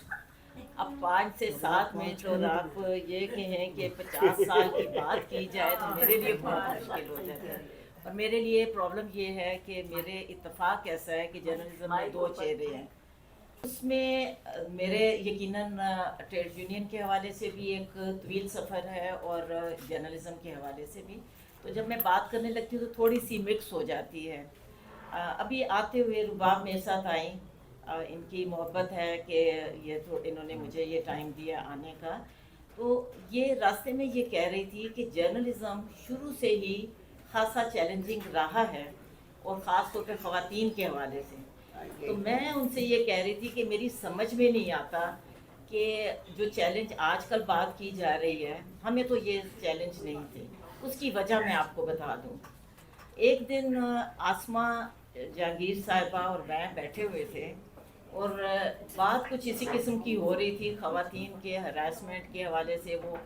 اب 5 سے 7 منٹ اور آپ یہ کہیں کہ 50 سال کی بات کی جائے تو میرے لیے بہت مشکل ہو جاتا ہے. اور میرے لیے پرابلم یہ ہے کہ میرے اتفاق ایسا ہے کہ جرنلزم میں 2 چہرے ہیں. اس میں میرے یقیناً ٹریڈ یونین کے حوالے سے بھی ایک طویل سفر ہے اور جرنلزم کے حوالے سے بھی. تو جب میں بات کرنے لگتی ہوں تو تھوڑی سی مکس ہو جاتی ہے. ابھی آتے ہوئے رباب میرے ساتھ آئیں، ان کی محبت ہے کہ انہوں نے مجھے یہ ٹائم دیا آنے کا. تو یہ راستے میں یہ کہہ رہی تھی کہ جرنلزم شروع سے ہی خاصا چیلنجنگ رہا ہے اور خاص طور پہ خواتین کے حوالے سے. تو میں ان سے یہ کہہ رہی تھی کہ میری سمجھ میں نہیں آتا کہ جو چیلنج آج کل بات کی جا رہی ہے ہمیں تو یہ چیلنج نہیں تھے. اس کی وجہ میں آپ کو بتا دوں. ایک دن آسمہ جہانگیر صاحبہ اور میں بیٹھے ہوئے تھے اور بات کچھ اسی قسم کی ہو رہی تھی خواتین کے ہراسمنٹ کے حوالے سے. وہ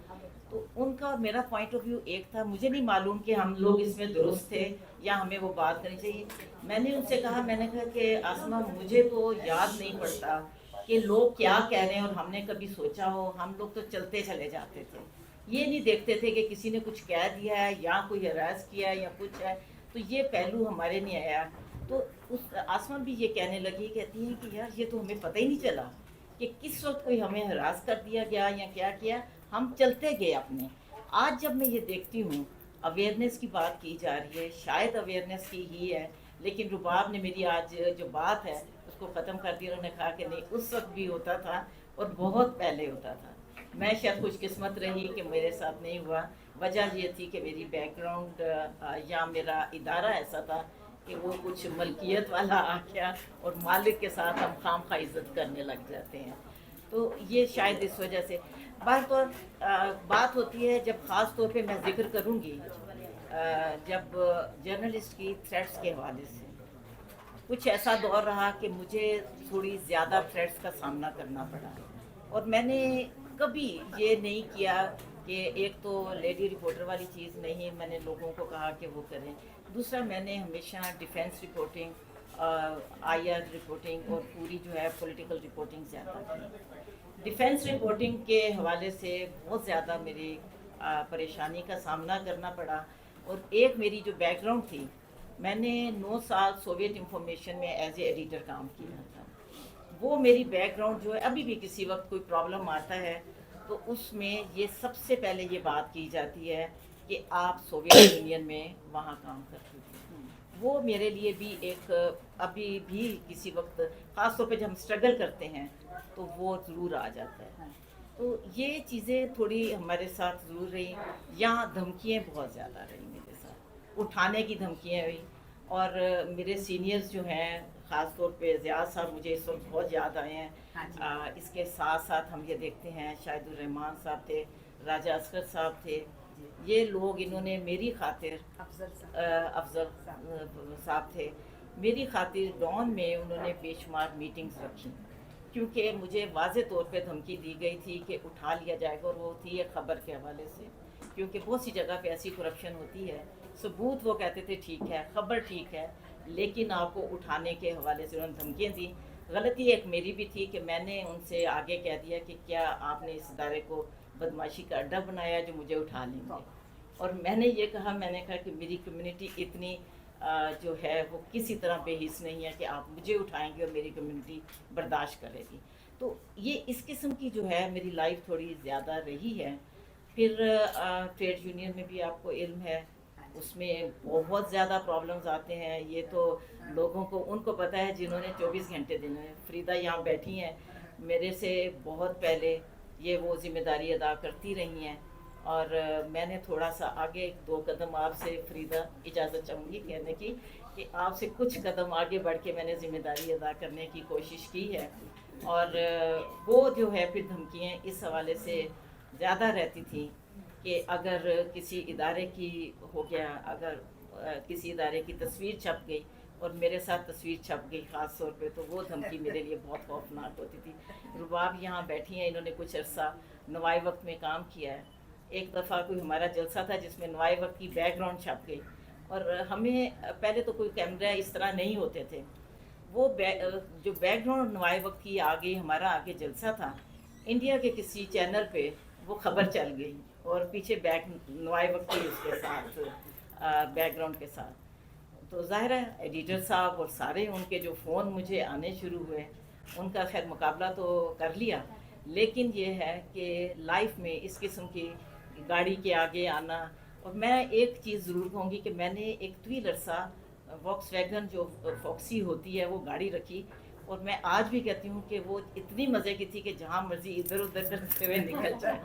تو ان کا میرا پوائنٹ آف ویو ایک تھا. مجھے نہیں معلوم کہ ہم لوگ اس میں درست تھے یا ہمیں وہ بات کرنی چاہیے. میں نے ان سے کہا کہ آسمہ مجھے تو یاد نہیں پڑتا کہ لوگ کیا کہہ رہے ہیں اور ہم نے کبھی سوچا ہو. ہم لوگ تو چلتے چلے جاتے تھے، یہ نہیں دیکھتے تھے کہ کسی نے کچھ کہہ دیا ہے یا کوئی ہراس کیا ہے یا کچھ ہے. تو یہ پہلو ہمارے نہیں آیا. تو اس آسمان بھی یہ کہنے لگی، کہتی ہیں کہ یار یہ تو ہمیں پتہ ہی نہیں چلا کہ کس وقت کوئی ہمیں ہراس کر دیا گیا یا کیا کیا. ہم چلتے گئے اپنے. آج جب میں یہ دیکھتی ہوں اویئرنیس کی بات کی جا رہی ہے، شاید اویئرنیس کی ہی ہے، لیکن رباب نے میری آج جو بات ہے اس کو ختم کر دیا. انہوں نے کہا کہ نہیں اس وقت بھی ہوتا تھا اور بہت پہلے ہوتا تھا. میں شاید خوش قسمت رہی کہ میرے ساتھ نہیں ہوا. وجہ یہ تھی کہ میری بیک گراؤنڈ یا میرا ادارہ ایسا تھا کہ وہ کچھ ملکیت والا آ گیا اور مالک کے ساتھ ہم خام خواہ عزت کرنے لگ جاتے ہیں. تو یہ شاید اس وجہ سے بات ہوتی ہے. جب خاص طور پہ میں ذکر کروں گی جب جرنلسٹ کی تھریٹس کے حوالے سے کچھ ایسا دور رہا کہ مجھے تھوڑی زیادہ تھریٹس کا سامنا کرنا پڑا. اور میں نے کبھی یہ نہیں کیا کہ ایک تو لیڈی رپورٹر والی چیز نہیں، میں نے لوگوں کو کہا کہ وہ کریں. دوسرا میں نے ہمیشہ defence reporting, I R reporting اور پوری جو ہے پولیٹیکل رپورٹنگ زیادہ کی. ڈیفینس رپورٹنگ کے حوالے سے بہت زیادہ میری پریشانی کا سامنا کرنا پڑا. اور ایک میری جو بیک گراؤنڈ تھی، میں نے 9 سال سوویت انفارمیشن میں ایز اے ایڈیٹر کام کیا تھا. وہ میری بیک گراؤنڈ جو ہے ابھی بھی کسی وقت کوئی پرابلم آتا ہے تو اس میں یہ سب سے پہلے یہ بات کی جاتی ہے کہ آپ سوویت یونین میں وہاں کام کرتے تھے. وہ میرے لیے بھی ایک ابھی بھی کسی وقت خاص طور پہ جب ہم اسٹرگل کرتے ہیں تو وہ ضرور آ جاتا ہے. تو یہ چیزیں تھوڑی ہمارے ساتھ ضرور رہی. یہاں دھمکیاں بہت زیادہ رہی میرے ساتھ، اٹھانے کی دھمکیاں ہوئی. اور میرے سینئرز جو ہیں خاص طور پہ زیاد صاحب مجھے اس وقت بہت یاد آئے ہیں. اس کے ساتھ ساتھ ہم یہ دیکھتے ہیں شاہد الرحمان صاحب تھے، راجہ اصغر صاحب تھے. یہ لوگ انہوں نے میری خاطر، افضل صاحب تھے، میری خاطر ڈان میں انہوں نے بے شمار میٹنگز رکھی کیونکہ مجھے واضح طور پہ دھمکی دی گئی تھی کہ اٹھا لیا جائے گا. اور وہ تھی ایک خبر کے حوالے سے، کیونکہ بہت سی جگہ پہ ایسی کرپشن ہوتی ہے. ثبوت وہ کہتے تھے ٹھیک ہے، خبر ٹھیک ہے، लेकिन आपको उठाने के हवाले से उन्होंने धमकियाँ दी। गलती एक मेरी भी थी कि मैंने उनसे आगे कह दिया कि क्या आपने इस इदारे को बदमाशी का अड्डा बनाया जो मुझे उठा लेंगे। और मैंने ये कहा, मैंने कहा कि मेरी कम्युनिटी इतनी जो है वो किसी तरह बेहिस नहीं है कि आप मुझे उठाएंगे और मेरी कम्युनिटी बर्दाश्त करेगी। तो ये इस किस्म की जो है मेरी लाइफ थोड़ी ज़्यादा रही है। फिर ट्रेड यूनियन में भी आपको इल्म है, उसमें बहुत ज़्यादा प्रॉब्लम्स आते हैं। ये तो लोगों को उनको पता है जिन्होंने 24 घंटे देने हैं। फरीदा यहाँ बैठी हैं, मेरे से बहुत पहले ये वो ज़िम्मेदारी अदा करती रही हैं। और मैंने थोड़ा सा आगे 2 कदम आपसे फरीदा इजाज़त चाहूँगी कहने की कि आपसे कुछ कदम आगे बढ़ के मैंने ज़िम्मेदारी अदा करने की कोशिश की है। और वो जो है फिर धमकियाँ इस हवाले से ज़्यादा रहती थी कि अगर किसी इदारे की हो गया, अगर किसी इदारे की तस्वीर छप गई और मेरे साथ तस्वीर छप गई ख़ास तौर पे, तो वो धमकी मेरे लिए बहुत खौफनाक होती थी। रुबाब यहाँ बैठी हैं, इन्होंने कुछ अरसा नवाए वक्त में काम किया है। एक दफ़ा कोई हमारा जलसा था जिसमें नवाए वक्त की बैकग्राउंड छप गई और हमें पहले तो कोई कैमरा इस तरह नहीं होते थे। वो जो बैकग्राउंड नवाए वक्त की आ गई, हमारा आगे जलसा था, इंडिया के किसी चैनल पे वो खबर चल गई और पीछे नवाए वक्त की उसके साथ बैकग्राउंड के साथ। तो ज़ाहिर है एडिटर साहब और सारे उनके जो फ़ोन मुझे आने शुरू हुए, उनका खैर मुकाबला तो कर लिया, लेकिन ये है कि लाइफ में इस किस्म की गाड़ी के आगे आना। और मैं एक चीज़ ज़रूर कहूँगी कि मैंने एक तवील अरसा वॉक्सवैगन जो फॉक्सी होती है वो गाड़ी रखी, और मैं आज भी कहती हूँ कि वो इतनी मज़े की थी कि जहाँ मर्जी इधर उधर करते हुए निकल जाए।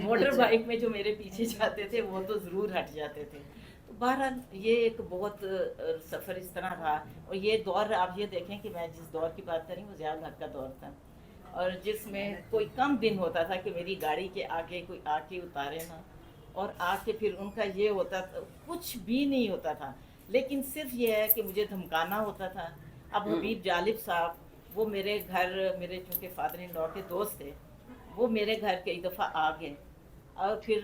मोटर बाइक में जो मेरे पीछे जाते थे वो तो ज़रूर हट जाते थे। तो बहरहाल ये एक बहुत सफ़र इस तरह रहा। और ये दौर आप ये देखें कि मैं जिस दौर की बात कर रही हूँ वो ज़्यादा हद का दौर था, और जिसमें कोई कम दिन होता था कि मेरी गाड़ी के आगे कोई आके उतारे ना, और आके फिर उनका ये होता था, कुछ भी नहीं होता था, लेकिन सिर्फ ये है कि मुझे धमकाना होता था। अब हबीब जालिब साहब वो मेरे घर, मेरे चूँकि फादर इन लॉ के दोस्त थे, वो मेरे घर कई दफ़ा आ गए। और फिर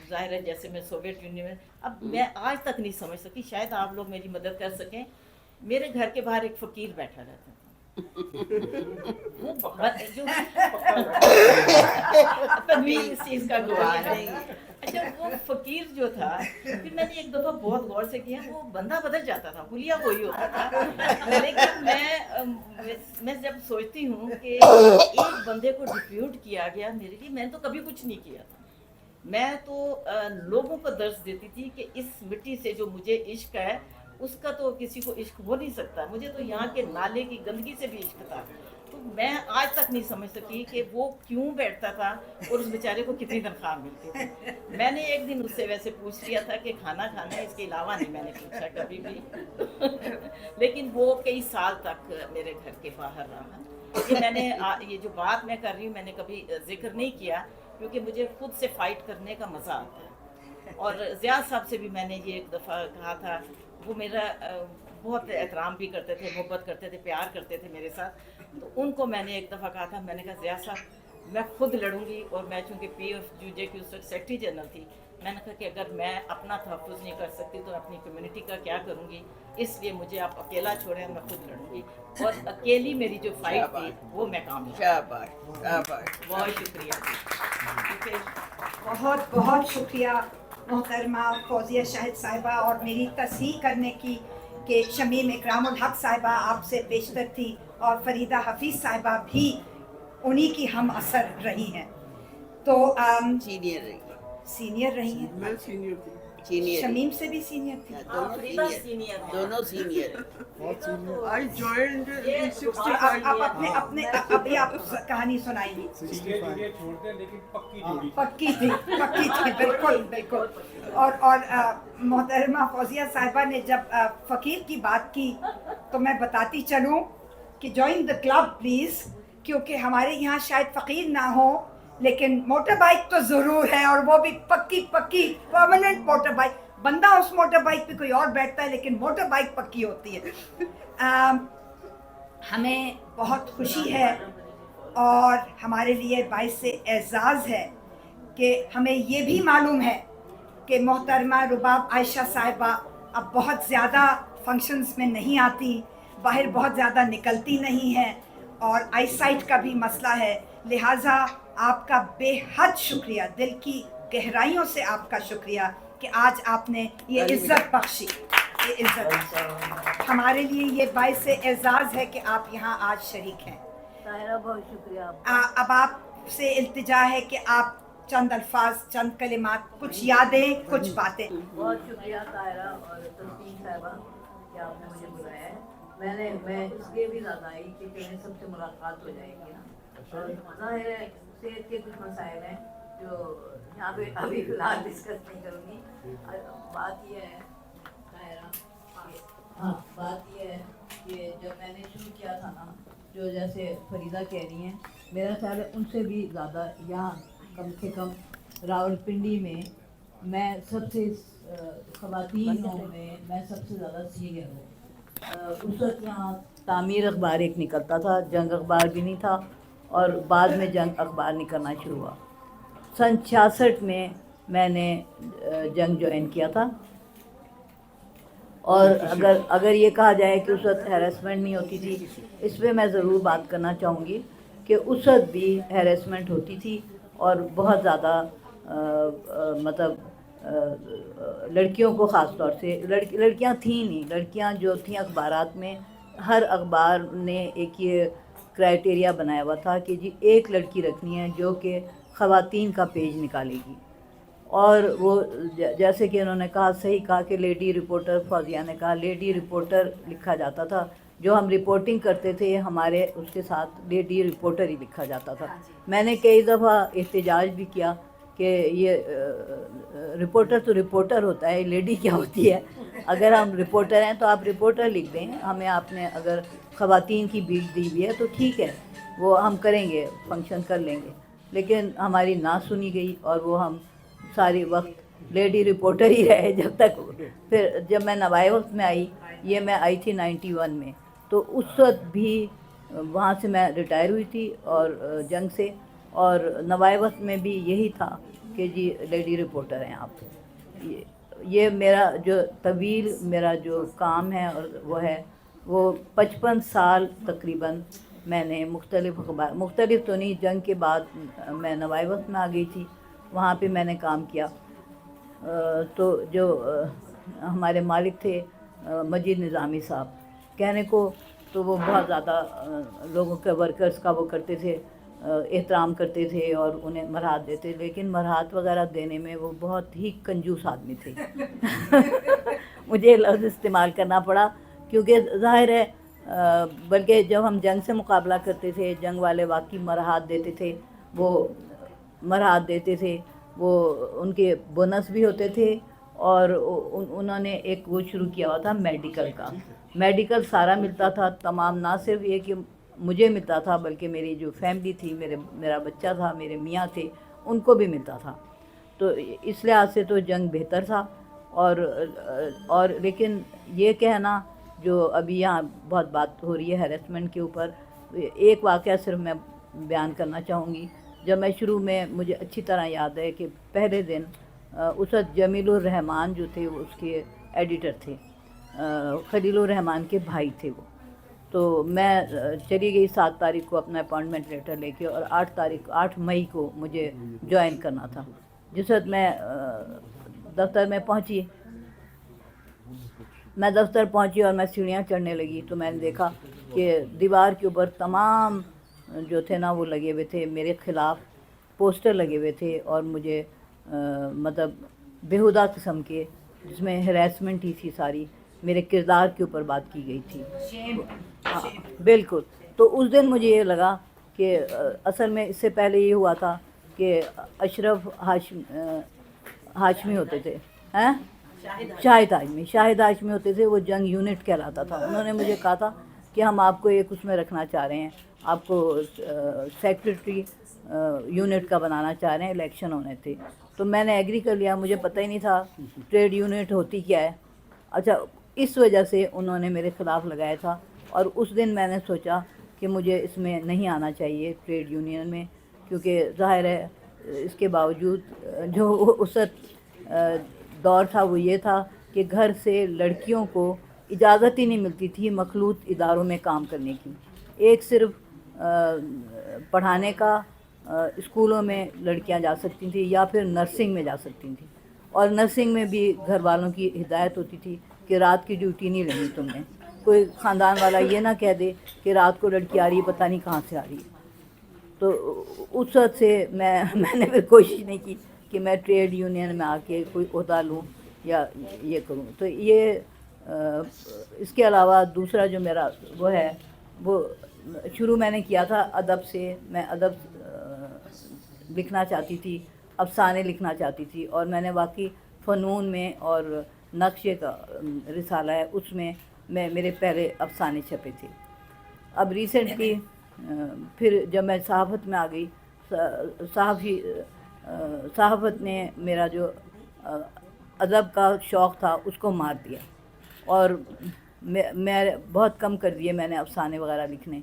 ज़ाहिर है जैसे मैं सोवियत यूनियन में, अब मैं आज तक नहीं समझ सकी, शायद आप लोग मेरी मदद कर सकें। मेरे घर के बाहर एक फ़कीर बैठा रहता था वो जो तनवीर इस चीज़ का गवाह है। अच्छा, वो फ़कीर जो था, फिर मैंने एक दफ़ा बहुत गौर से किया, वो बंदा बदल जाता था, हुलिया वही होता था। लेकिन मैं जब सोचती हूँ कि एक बंदे को डिप्यूट किया गया मेरे लिए, मैंने तो कभी कुछ नहीं किया था। मैं तो लोगों को दर्ज देती थी कि इस मिट्टी से जो मुझे इश्क है उसका तो किसी को इश्क हो नहीं सकता, मुझे तो यहाँ के नाले की गंदगी से भी इश्क था। तो मैं आज तक नहीं समझ सकी कि वो क्यों बैठता था और उस बेचारे को कितनी तनख्वाह मिलती थी। मैंने एक दिन उससे वैसे पूछ लिया था कि खाना खाना है, इसके अलावा नहीं मैंने पूछा कभी भी। लेकिन वो कई साल तक मेरे घर के बाहर रहा। ये मैंने ये जो बात मैं कर रही हूँ मैंने कभी जिक्र नहीं किया, क्योंकि मुझे खुद से फ़ाइट करने का मज़ा आता है। और ज़ियाद साहब से भी मैंने ये एक दफ़ा कहा था, वो मेरा बहुत एहतराम भी करते थे, मोहब्बत करते थे, प्यार करते थे मेरे साथ। तो उनको मैंने एक दफ़ा कहा था, मैंने कहा ज़ियाद साहब मैं खुद लड़ूंगी, और मैं चूँकि PFUJ की उस वक्त सेक्रेटरी जनरल थी, मैंने कहा कि अगर मैं अपना तहफ़्फ़ुज़ नहीं कर सकती तो अपनी कम्युनिटी का क्या करूँगी, इसलिए मुझे आप अकेला छोड़ें, मैं खुद लड़ूंगी। और अकेली मेरी जो फाइट थी वो मैं बहुत शुक्रिया। बहुत बहुत शुक्रिया मोहतरमा फौजिया शाहिद साहिबा, और मेरी तस्दीक करने की कि शमीम इकरामुल हक साहिबा आपसे बेशतर थी, और फरीदा हफीज़ साहिबा भी उन्हीं की हम असर रही हैं। तो सीनियर रही हैं। मैं सीनियर थी, शमीम से भी सीनियर थी। दोनों सीनियर। I joined in 65 आप अपने अभी आप कहानी सुनाइए। पक्की थी बिल्कुल। और मोहतरमा फौजिया साहिबा ने जब फ़कीर की बात की तो मैं बताती चलूँ कि जॉइन द क्लब प्लीज़, क्योंकि हमारे यहाँ शायद फ़कीर ना हो, लेकिन मोटर बाइक तो ज़रूर है, और वो भी पक्की परमानेंट मोटर बाइक। बंदा उस मोटर बाइक पे कोई और बैठता है, लेकिन मोटर बाइक पक्की होती है। हमें बहुत खुशी है और हमारे लिए बाइस से एजाज़ है कि हमें ये भी मालूम है कि मोहतरमा रुबाब आयशा साहिबा अब बहुत ज़्यादा फंक्शंस में नहीं आती, बाहर बहुत ज़्यादा निकलती नहीं है और आई साइट का भी मसला है, लिहाजा आपका बेहद शुक्रिया, दिल की गहराइयों से आपका शुक्रिया कि आज आपने ये इज़्ज़त बख्शी। ये इज़्ज़त हमारे लिए ये बाइस एज़ाज़ है कि आप यहाँ आज शरीक हैं। ताहिरा बहुत शुक्रिया। अब आपसे इल्तिजा है कि आप चंद अल्फाज, चंद कलिमात, कुछ यादें, कुछ बातें। बहुत शुक्रिया ताहिरा और तस्लीम साहिबा कि आपने मुझे बुलाया है। मैं इसलिए भी ज़्यादा आई कि मेरे सबसे मुलाकात हो जाएगी ना, और ज़ाहिर है सेहत के कुछ मसाइल हैं जो यहाँ पे अभी फ़िलहाल डिस्कस नहीं करूँगी। बात यह है ताहिरा, बात यह है कि जब मैंने शुरू किया था ना, जो जैसे फरीदा कह रही हैं, मेरा ख्याल है उनसे भी ज़्यादा यहाँ कम से कम रावलपिंडी में मैं सबसे ख़वातीनों में मैं सबसे ज़्यादा सीनियर हूँ। उस वक्त यहाँ तामीर अखबार एक निकलता था, जंग अखबार भी नहीं था, और बाद में जंग अखबार निकलना शुरू हुआ। सन 66 में मैंने जंग ज्वाइन किया था, और अगर ये कहा जाए कि उस वक्त हैरेसमेंट नहीं होती थी, इस पर मैं ज़रूर बात करना चाहूँगी कि उस वक्त भी हैरेसमेंट होती थी, और बहुत ज़्यादा मतलब लड़कियों को ख़ास तौर से लड़कियां थीं नहीं, लड़कियां जो थीं अखबारात में, हर अखबार ने एक ये क्राइटेरिया बनाया हुआ था कि जी एक लड़की रखनी है जो कि ख़वातीन का पेज निकालेगी। और वो जैसे कि उन्होंने कहा, सही कहा कि लेडी रिपोर्टर, फौजिया ने कहा लेडी रिपोर्टर लिखा जाता था, जो हम रिपोर्टिंग करते थे हमारे उसके साथ लेडी रिपोर्टर ही लिखा जाता था। मैंने कई दफ़ा एहतजाज भी किया कि ये रिपोर्टर तो रिपोर्टर होता है, लेडी क्या होती है? अगर हम रिपोर्टर हैं तो आप रिपोर्टर लिख दें, हमें आपने अगर ख़वातीन की बीट दी हुई है तो ठीक है, वो हम करेंगे, फंक्शन कर लेंगे। लेकिन हमारी ना सुनी गई और वो हम सारी वक्त लेडी रिपोर्टर ही रहे जब तक। फिर जब मैं नवाए वक्त में आई, ये मैं आई थी 91 में, तो उस वक्त भी वहाँ से मैं रिटायर हुई थी और जंग से, और नवाए वक्त में भी यही था कि जी लेडी रिपोर्टर हैं आप। ये मेरा जो तवील मेरा जो काम है और वो 55 साल तकरीबन मैंने मुख्तलिफ़ अखबार, मुख्तलिफ़ तो नहीं, जंग के बाद मैं नवाए वक्त में आ गई थी, वहाँ पे मैंने काम किया। तो जो हमारे मालिक थे मजीद निज़ामी साहब, कहने को तो वो बहुत ज़्यादा लोगों के वर्कर्स का वो करते थे, एहतराम करते थे और उन्हें मरहात देते, लेकिन मरहात वगैरह देने में वो बहुत ही कंजूस आदमी थे। मुझे लफ्ज़ इस्तेमाल करना पड़ा क्योंकि ज़ाहिर है, बल्कि जब हम जंग से मुकाबला करते थे, जंग वाले वाकई मरहात देते थे, वो मरहात देते थे, वो उनके बोनस भी होते थे, और उन्होंने एक वो शुरू किया हुआ था मेडिकल का। मेडिकल सारा मिलता था, तमाम, ना सिर्फ ये कि मुझे मिलता था बल्कि मेरी जो फैमिली थी, मेरा बच्चा था, मेरे मियाँ थे, उनको भी मिलता था। तो इस लिहाज से तो जंग बेहतर था। और लेकिन ये कहना जो अभी यहाँ बहुत बात हो रही है हैरेसमेंट के ऊपर, एक वाक़या सिर्फ मैं बयान करना चाहूँगी। जब मैं शुरू में, मुझे अच्छी तरह याद है कि पहले दिन उस वक्त जमीलुर रहमान जो थे वो उसके एडिटर थे, खलीलुर रहमान के भाई थे वो। तो मैं चली गई 7 तारीख को अपना अपॉइंटमेंट लेटर लेके, और 8 मई को मुझे ज्वाइन करना था। जिस वक्त मैं दफ्तर में पहुंची, मैं दफ्तर पहुंची और मैं सीढ़ियाँ चढ़ने लगी, तो मैंने देखा कि दीवार के ऊपर तमाम जो थे ना वो लगे हुए थे, मेरे ख़िलाफ़ पोस्टर लगे हुए थे, और मुझे मतलब बेहुदा किस्म के, जिसमें हरासमेंट ही थी सारी, मेरे किरदार के ऊपर बात की गई थी। हाँ, बिल्कुल। तो उस दिन मुझे ये लगा कि असल में इससे पहले ये हुआ था कि अशरफ हाशमी होते थे, हैं, शाहिद हाशमी होते थे, वो जंग यूनिट कहलाता था। उन्होंने मुझे कहा था कि हम आपको एक उसमें रखना चाह रहे हैं, आपको सेक्रेटरी यूनिट का बनाना चाह रहे हैं, इलेक्शन होने थे। तो मैंने एग्री कर लिया, मुझे पता ही नहीं था ट्रेड यूनिट होती क्या है। अच्छा, इस वजह से उन्होंने मेरे ख़िलाफ़ लगाया था, और उस दिन मैंने सोचा कि मुझे इसमें नहीं आना चाहिए ट्रेड यूनियन में, क्योंकि ज़ाहिर है इसके बावजूद जो उस दौर था वो ये था कि घर से लड़कियों को इजाज़त ही नहीं मिलती थी मखलूत इदारों में काम करने की। एक सिर्फ पढ़ाने का स्कूलों में लड़कियां जा सकती थी या फिर नर्सिंग में जा सकती थी, और नर्सिंग में भी घर वालों की हिदायत होती थी कि रात की ड्यूटी नहीं लेनी तुमने। कोई ख़ानदान वाला ये ना कह दे कि रात को लड़की आ रही है, पता नहीं कहाँ से आ रही है। तो उस वक्त से मैंने फिर कोशिश नहीं की कि मैं ट्रेड यूनियन में आके कोई ओहदा लूँ या ये करूँ। तो ये इसके अलावा दूसरा जो मेरा वो है, वो शुरू मैंने किया था अदब से। मैं अदब लिखना चाहती थी, अफसाने लिखना चाहती थी, और मैंने वाकई फ़नून में और नक्शे का रिसाला है, उसमें मेरे पहले अफसाने छपे थे। अब रिसेंटली फिर जब मैं सहाफ़त में आ गई, सहाफ़त ने मेरा जो अदब का शौक़ था उसको मार दिया, और मैं बहुत कम कर दिए मैंने अफसाने वगैरह लिखने।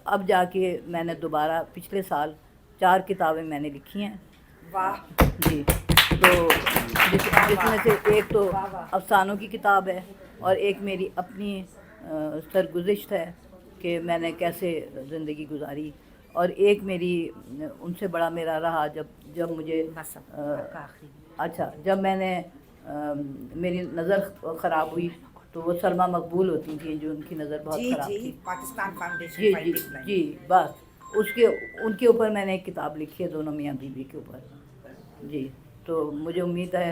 अब जाके मैंने दोबारा पिछले साल 4 किताबें मैंने लिखी हैं। वाह जी। तो जिसमें से एक तो अफसानों की किताब है, और एक मेरी अपनी सरगुज़िश्त है कि मैंने कैसे ज़िंदगी गुजारी, और एक मेरी उनसे बड़ा मेरा रहा जब मुझे जब मैंने मेरी नज़र ख़राब हुई, तो वो सलमा मकबूल होती थी जो उनकी नज़र बहुत ख़राब थी, पाकिस्तान फाउंडेशन जी बस उनके ऊपर मैंने एक किताब लिखी है, दोनों मियाँ बीवी के ऊपर जी। तो मुझे उम्मीद है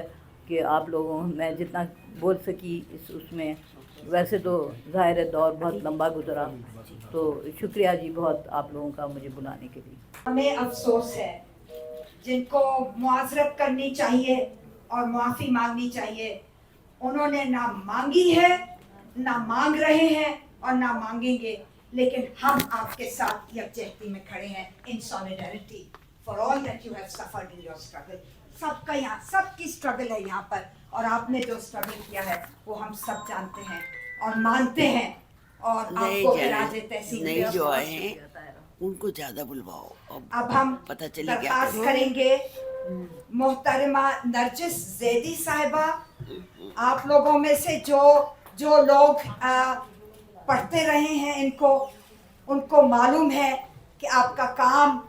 कि आप लोगों मैं जितना बोल सकी उसमें, वैसे तो ज़ाहिर है दौर बहुत लंबा गुजरा, तो शुक्रिया जी बहुत आप लोगों का मुझे बुलाने के लिए। हमें अफसोस है जिनको मुआज़रत करनी चाहिए और माफ़ी मांगनी चाहिए, उन्होंने ना मांगी है, ना मांग रहे हैं और ना मांगेंगे। लेकिन हम आपके साथ यकजहती में खड़े हैं, in solidarity for all that you have suffered in your struggle. सबका यहाँ सबकी स्ट्रगल है यहाँ पर, और आपने जो स्ट्रगल किया है वो हम सब जानते हैं और मानते हैं। और आपको इरादे तहसील नहीं जो आए हैं उनको ज़्यादा बुलवाओ। अब हम पता चले दरख्वास्त करेंगे मोहतरमा नरजिस ज़ैदी साहिबा, आप लोगों में से जो लोग पढ़ते रहे हैं उनको मालूम है कि आपका काम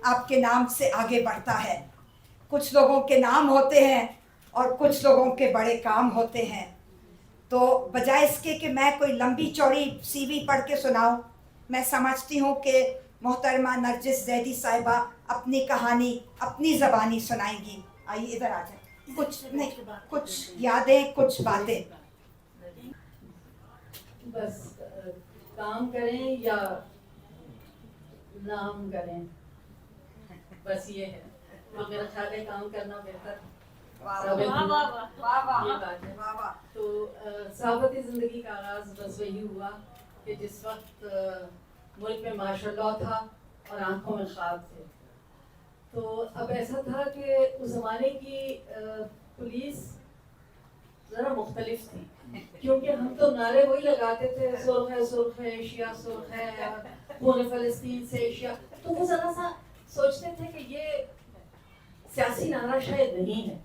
आपके नाम से आगे बढ़ता है। कुछ लोगों के नाम होते हैं और कुछ लोगों के बड़े काम होते हैं। तो बजाय इसके कि मैं कोई लंबी चौड़ी सीवी पढ़ के सुनाऊं, मैं समझती हूँ कि मोहतरमा नरजिस ज़ैदी साहिबा अपनी कहानी अपनी ज़बानी सुनाएंगी। आइए इधर आ जाए। कुछ यादें, कुछ बातें। बस काम करें या नाम करें, बस ये है। तो मेरा ख्याल है काम करना बेहतर। तो सहाफ़ती ज़िंदगी का आगाज़ बस वही हुआ कि जिस वक्त मुल्क में मार्शल लॉ था और आंखों में ख्वाब थे। तो अब ऐसा था कि उस ज़माने की पुलिस ज़रा मुख्तलिफ थी, क्योंकि हम तो नारे वही लगाते थे, सुर्ख है एशिया, सुर्ख है खून फ़लस्तीन से एशिया। तो वो ज़रा सा सोचते थे कि ये सियासी नारा शायद नहीं है,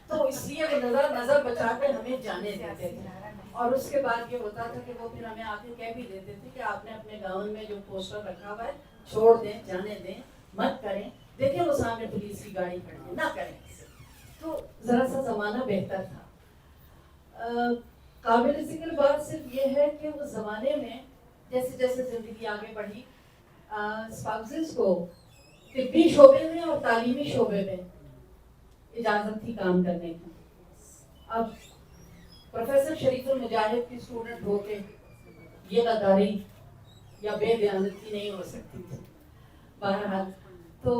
तो इसलिए वो नज़र बचा के हमें जाने देते थे। और उसके बाद ये होता था कि वो फिर हमें आके कह भी देते थे कि आपने अपने गाँव में जो पोस्टर रखा हुआ है छोड़ दें, जाने दें, मत करें। देखें वो सामने पुलिस की गाड़ी खड़ी है, ना करें। तो ज़रा सा ज़माना बेहतर था। काबिल ज़िक्र बात सिर्फ ये है कि उस ज़माने में जैसे जैसे ज़िंदगी आगे बढ़ी, स्पाउसेस को तिब्बी शोबे में और तालीमी शोबे में इजाज़त थी काम करने की। अब प्रोफेसर शरीफुल मुजाहिद की स्टूडेंट होके ये गद्दारी या बेदयानती नहीं हो सकती थी। बहरहाल तो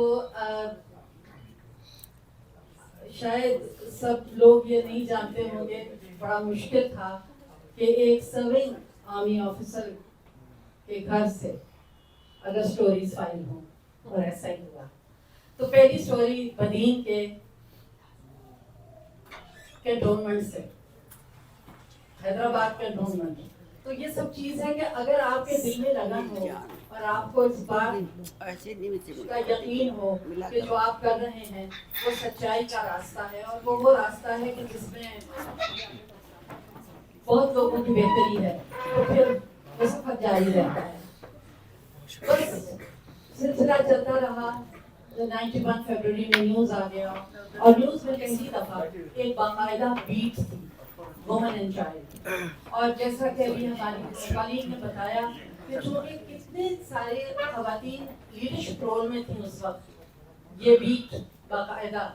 शायद सब लोग ये नहीं जानते होंगे, बड़ा मुश्किल था कि एक सर्विंग आर्मी ऑफिसर के घर से अगर स्टोरीज फाइल हों, और ऐसा ही हुआ। तो पहली स्टोरी बदीन के कैंटोनमेंट से, हैदराबाद कैंटोनमेंट। तो ये सब चीज़ है कि अगर आपके दिल में लगन हो और आपको इस बात का यकीन हो कि जो आप कर रहे हैं वो सच्चाई का रास्ता है, और वो रास्ता है कि जिसमें بہت لوگوں کی بہتری ہے تو پھر وہ سفر جاری رہتا ہے. بس سلسلہ چلتا رہا. 91 فروری میں نیوز آ گیا اور نیوز میں پہلی دفعہ ایک باقاعدہ بیٹ تھی وومن اینڈ چائلڈ. اور جیسا کہ ابھی ہماری قالین نے بتایا کہ چونکہ کتنے سارے خواتین لیڈرشپ رول میں تھیں اس وقت, یہ بیٹ باقاعدہ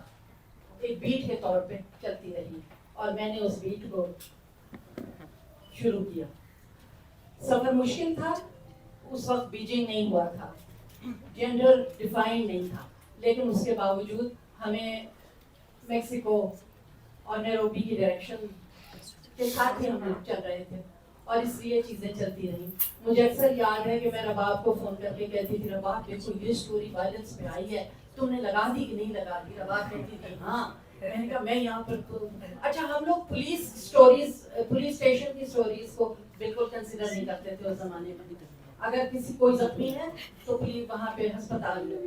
ایک بیٹ کے طور پہ چلتی رہی اور میں نے اس بیٹ کو شروع کیا. سفر مشکل تھا, اس وقت بیجنگ نہیں ہوا تھا, جینڈر ڈیفائن نہیں تھا, لیکن اس کے باوجود ہمیں میکسیکو اور نیروبی کی ڈائریکشن کے ساتھ ہی ہم لوگ چل رہے تھے اور اس لیے چیزیں چلتی رہیں. مجھے اکثر یاد ہے کہ میں رباب کو فون کر کے کہتی تھی, رباب دیکھو یہ اسٹوری وائلنس پہ آئی ہے, تم نے لگا دی کہ نہیں لگا دی؟ رباب کہتی تھی ہاں. میں نے کہا میں یہاں پر تو اچھا ہم لوگ پولیس اسٹوریز, پولیس اسٹیشن کی اسٹوریز کو بالکل کنسیڈر نہیں کرتے تھے اس زمانے میں. اگر کسی کوئی زخمی ہے تو پولیس وہاں پہ ہسپتال میں,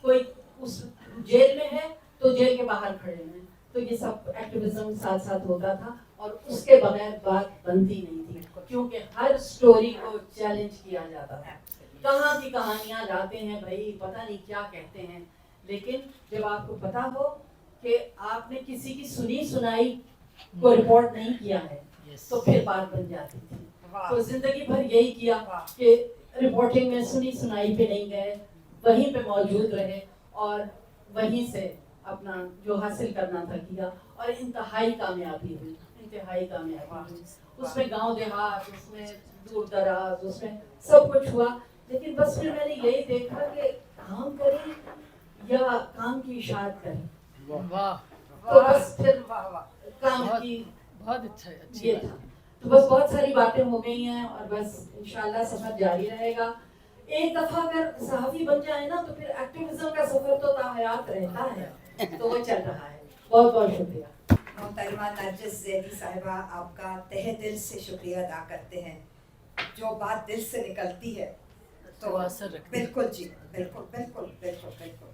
کوئی اس جیل میں ہے تو جیل کے باہر کھڑے ہیں. تو یہ سب ایکٹیویزم ساتھ ساتھ ہوتا تھا اور اس کے بغیر بات بنتی نہیں تھی, کیونکہ ہر سٹوری کو چیلنج کیا جاتا تھا. کہاں کی کہانیاں لاتے ہیں بھائی, پتہ نہیں کیا کہتے ہیں, لیکن جب آپ کو پتا ہو کہ آپ نے کسی کی سنی سنائی کو رپورٹ نہیں کیا ہے تو پھر بات بن جاتی تھی. تو زندگی بھر یہی کیا کہ رپورٹنگ میں سنی سنائی پہ نہیں گئے, وہیں پہ موجود رہے اور وہیں سے اپنا جو حاصل کرنا تھا کیا اور انتہائی کامیابی ہوئی, انتہائی کامیابی ہوئی. اس میں گاؤں دیہات, اس میں دور دراز, اس میں سب کچھ ہوا. لیکن بس پھر میں نے یہی دیکھا کہ کام کریں یا کام کی اشاعت کریں. تو بس پھر کام کی بہت اچھا یہ تھا. تو بس بہت ساری باتیں ہو گئی ہیں اور بس انشاءاللہ سفر جاری رہے گا. ایک دفعہ اگر صحافی بن جائے نا تو پھر ایکٹیویزم کا سفر تو تاحیات رہتا ہے, تو وہ چل رہا ہے. بہت بہت شکریہ. محترمہ نرجس زیدی صاحبہ, آپ کا تہہ دل سے شکریہ ادا کرتے ہیں. جو بات دل سے نکلتی ہے تو بالکل جی بالکل بالکل بالکل بالکل.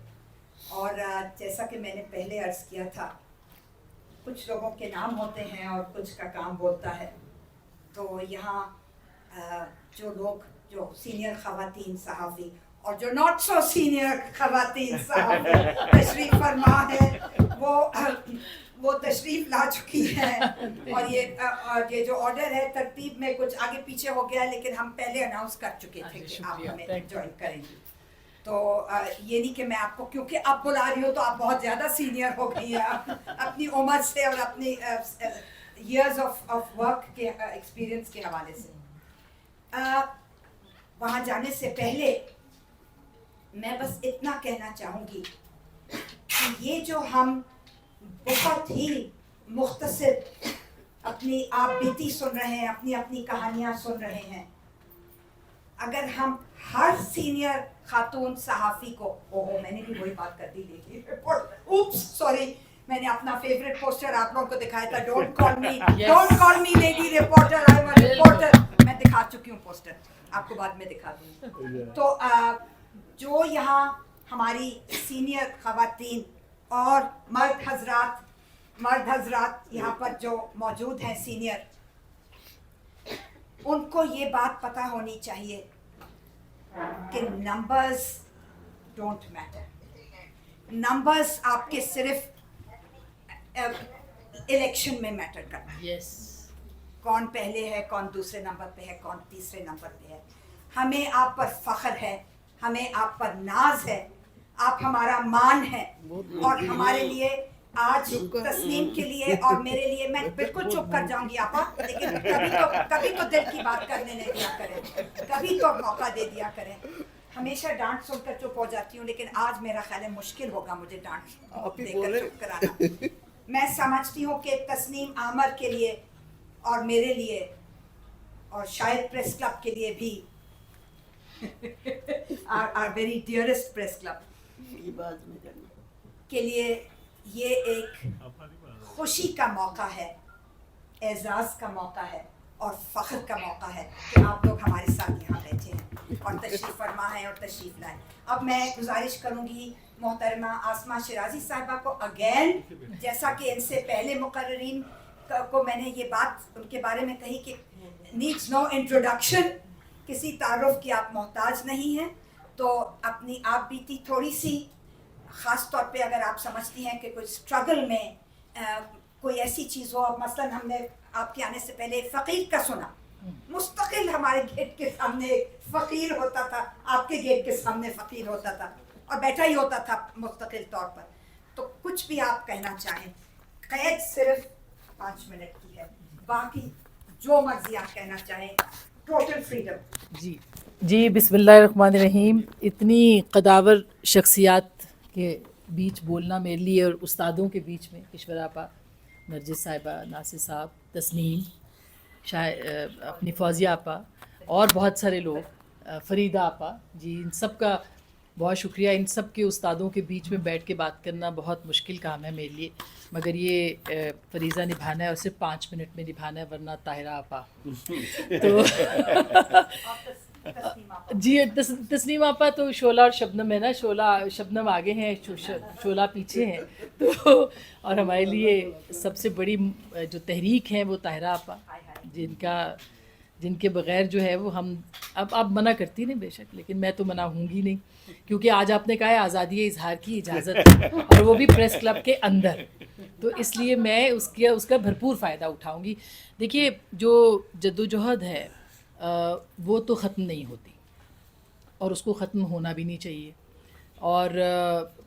اور جیسا کہ میں نے پہلے عرض کیا تھا, کچھ لوگوں کے نام ہوتے ہیں اور کچھ کا کام بولتا ہے. تو یہاں جو لوگ جو سینئر خواتین صحافی اور جو ناٹ سو سینئر خواتین صحافی تشریف فرما ہے وہ تشریف لا چکی ہیں. اور یہ جو آرڈر ہے ترتیب میں کچھ آگے پیچھے ہو گیا, لیکن ہم پہلے اناؤنس کر چکے تھے کہ آپ ہمیں جوائن کریں گی. تو یہ نہیں کہ میں آپ کو کیونکہ اب بلا رہی ہوں تو آپ بہت زیادہ سینئر ہو گئی ہیں اپنی عمر سے اور اپنی ایئرز آف ورک کے ایکسپیرئنس کے حوالے سے. وہاں جانے سے پہلے میں بس اتنا کہنا چاہوں گی کہ یہ جو ہم بہت ہی مختصر اپنی آپ بیتی سن رہے ہیں, اپنی اپنی کہانیاں سن رہے ہیں, اگر ہم ہر سینئر خاتون صحافی کو میں نے بھی وہی بات کر دی, دیکھیے اوپس سوری, میں نے اپنا فیوریٹ پوسٹر آپ لوگوں کو دکھایا تھا, don't call me lady reporter, I am a reporter. میں دکھا چکی ہوں پوسٹر, آپ کو بعد میں دکھا دوں. تو جو یہاں ہماری سینئر خواتین اور مرد حضرات یہاں پر جو موجود ہیں سینئر, ان کو یہ بات پتہ ہونی چاہیے کہ نمبرز ڈونٹ میٹر. نمبرز آپ کے صرف الیکشن میں میٹر کرتا ہے. کون پہلے ہے, کون دوسرے نمبر پہ ہے, کون تیسرے نمبر پہ ہے. ہمیں آپ پر فخر ہے, ہمیں آپ پر ناز ہے, آپ ہمارا مان ہے. اور ہمارے لیے آج تسنیم کے لیے اور میرے لیے, میں بالکل چپ کر جاؤں گی آپا, لیکن کبھی تو دل کی بات کرنے نہیں دیا کریں, کبھی تو موقع دے دیا کریں. ہمیشہ ڈانٹ سن کر چپ ہو جاتی ہوں, لیکن آج میرا خیال ہے مشکل ہوگا مجھے ڈانٹ دے کر چپ کرانا. میں سمجھتی ہوں کہ تسنیم عامر کے لیے اور میرے لیے اور شاید پریس کلب کے لیے بھی our very dearest press club کے لیے یہ ایک خوشی کا موقع ہے, اعزاز کا موقع ہے اور فخر کا موقع ہے کہ آپ لوگ ہمارے ساتھ یہاں بیٹھے ہیں اور تشریف فرما ہیں اور تشریف لائیں. اب میں گزارش کروں گی محترمہ آسمہ شیرازی صاحبہ کو اگین, جیسا کہ ان سے پہلے مقررین को मैंने ये बात उनके बारे में कही कि नीड्स नो इंट्रोडक्शन, किसी तारुफ की आप मोहताज नहीं हैं। तो अपनी आप बीती थोड़ी सी, ख़ास तौर पे अगर आप समझती हैं कि कोई स्ट्रगल में कोई ऐसी चीज़ हो, मसलन हमने आपके आने से पहले फ़कीर का सुना, मुस्तकिल हमारे गेट के सामने फ़कीर होता था, आपके गेट के सामने फ़कीर होता था और बैठा ही होता था मुस्तकिल तौर पर। तो कुछ भी आप कहना चाहें, कैद सिर्फ 5 मिनट की है, बाकी जो मर्जी आप कहना चाहें, टोटल फ्रीडम। जी बिस्मिल्लाहिर्रहमानिर्रहीम। इतनी कदावर शख्सियात के बीच बोलना मेरे लिए और उस्तादों के बीच में, किश्वर आपा, नरजिस साहिबा, नासिर साहब, तस्नीम, अपनी फौजिया आपा और बहुत सारे लोग, फरीदा आपा जी, इन सब का बहुत शुक्रिया। इन सब के उस्तादों के बीच में बैठ के बात करना बहुत मुश्किल काम है मेरे लिए, मगर ये फरीज़ा निभाना है और सिर्फ 5 मिनट में निभाना है, वरना ताहिरा आपा तो जी तस्नीम आपा तो शोला और शबनम है ना, शबनम आगे हैं, शोला पीछे हैं, तो और हमारे लिए सबसे बड़ी जो तहरीक है वो ताहिरा आपा, जिनके बग़ैर जो है वो हम अब आप मना करती नहीं बेशक, लेकिन मैं तो मना होंगी नहीं, क्योंकि आज आपने कहा है आज़ादी इजहार की इजाज़त और वो भी प्रेस क्लब के अंदर, तो इसलिए मैं उसका भरपूर फ़ायदा उठाऊंगी। देखिए, जो जद्दोजहद है वो तो ख़त्म नहीं होती और उसको ख़त्म होना भी नहीं चाहिए। और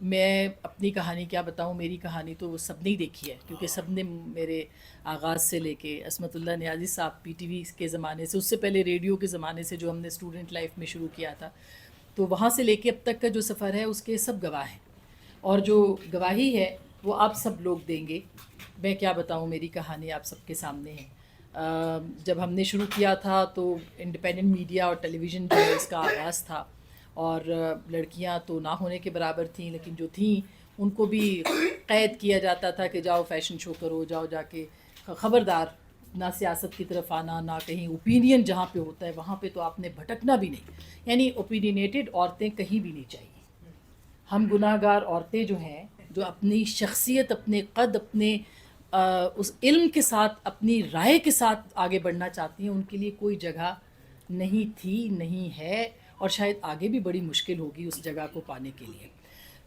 मैं अपनी कहानी क्या बताऊं, मेरी कहानी तो सब ने ही देखी है, क्योंकि सब ने मेरे आगाज़ से लेके असमतुल्लाह नियाज़ी साहब PTV के ज़माने से, उससे पहले रेडियो के ज़माने से जो हमने स्टूडेंट लाइफ में शुरू किया था, तो वहाँ से लेके अब तक का जो सफ़र है उसके सब गवाह हैं, और जो गवाही है वो आप सब लोग देंगे। मैं क्या बताऊँ, मेरी कहानी आप सबके सामने है। जब हमने शुरू किया था तो इंडिपेंडेंट मीडिया और टेलीविज़न जो है इसका आगाज़ था, और लड़कियां तो ना होने के बराबर थीं, लेकिन जो थीं उनको भी क़ैद किया जाता था कि जाओ फ़ैशन शो करो, जाओ जाके ख़बरदार, ना सियासत की तरफ आना, ना कहीं ओपिनियन जहाँ पे होता है वहाँ पे तो आपने भटकना भी नहीं, यानी ओपिनियनेटेड औरतें कहीं भी नहीं चाहिए। हम गुनाहगार औरतें जो हैं, जो अपनी शख्सियत, अपने क़द, अपने उस इल्म के साथ, अपनी राय के साथ आगे बढ़ना चाहती हैं, उनके लिए कोई जगह नहीं थी, नहीं है, और शायद आगे भी बड़ी मुश्किल होगी उस जगह को पाने के लिए।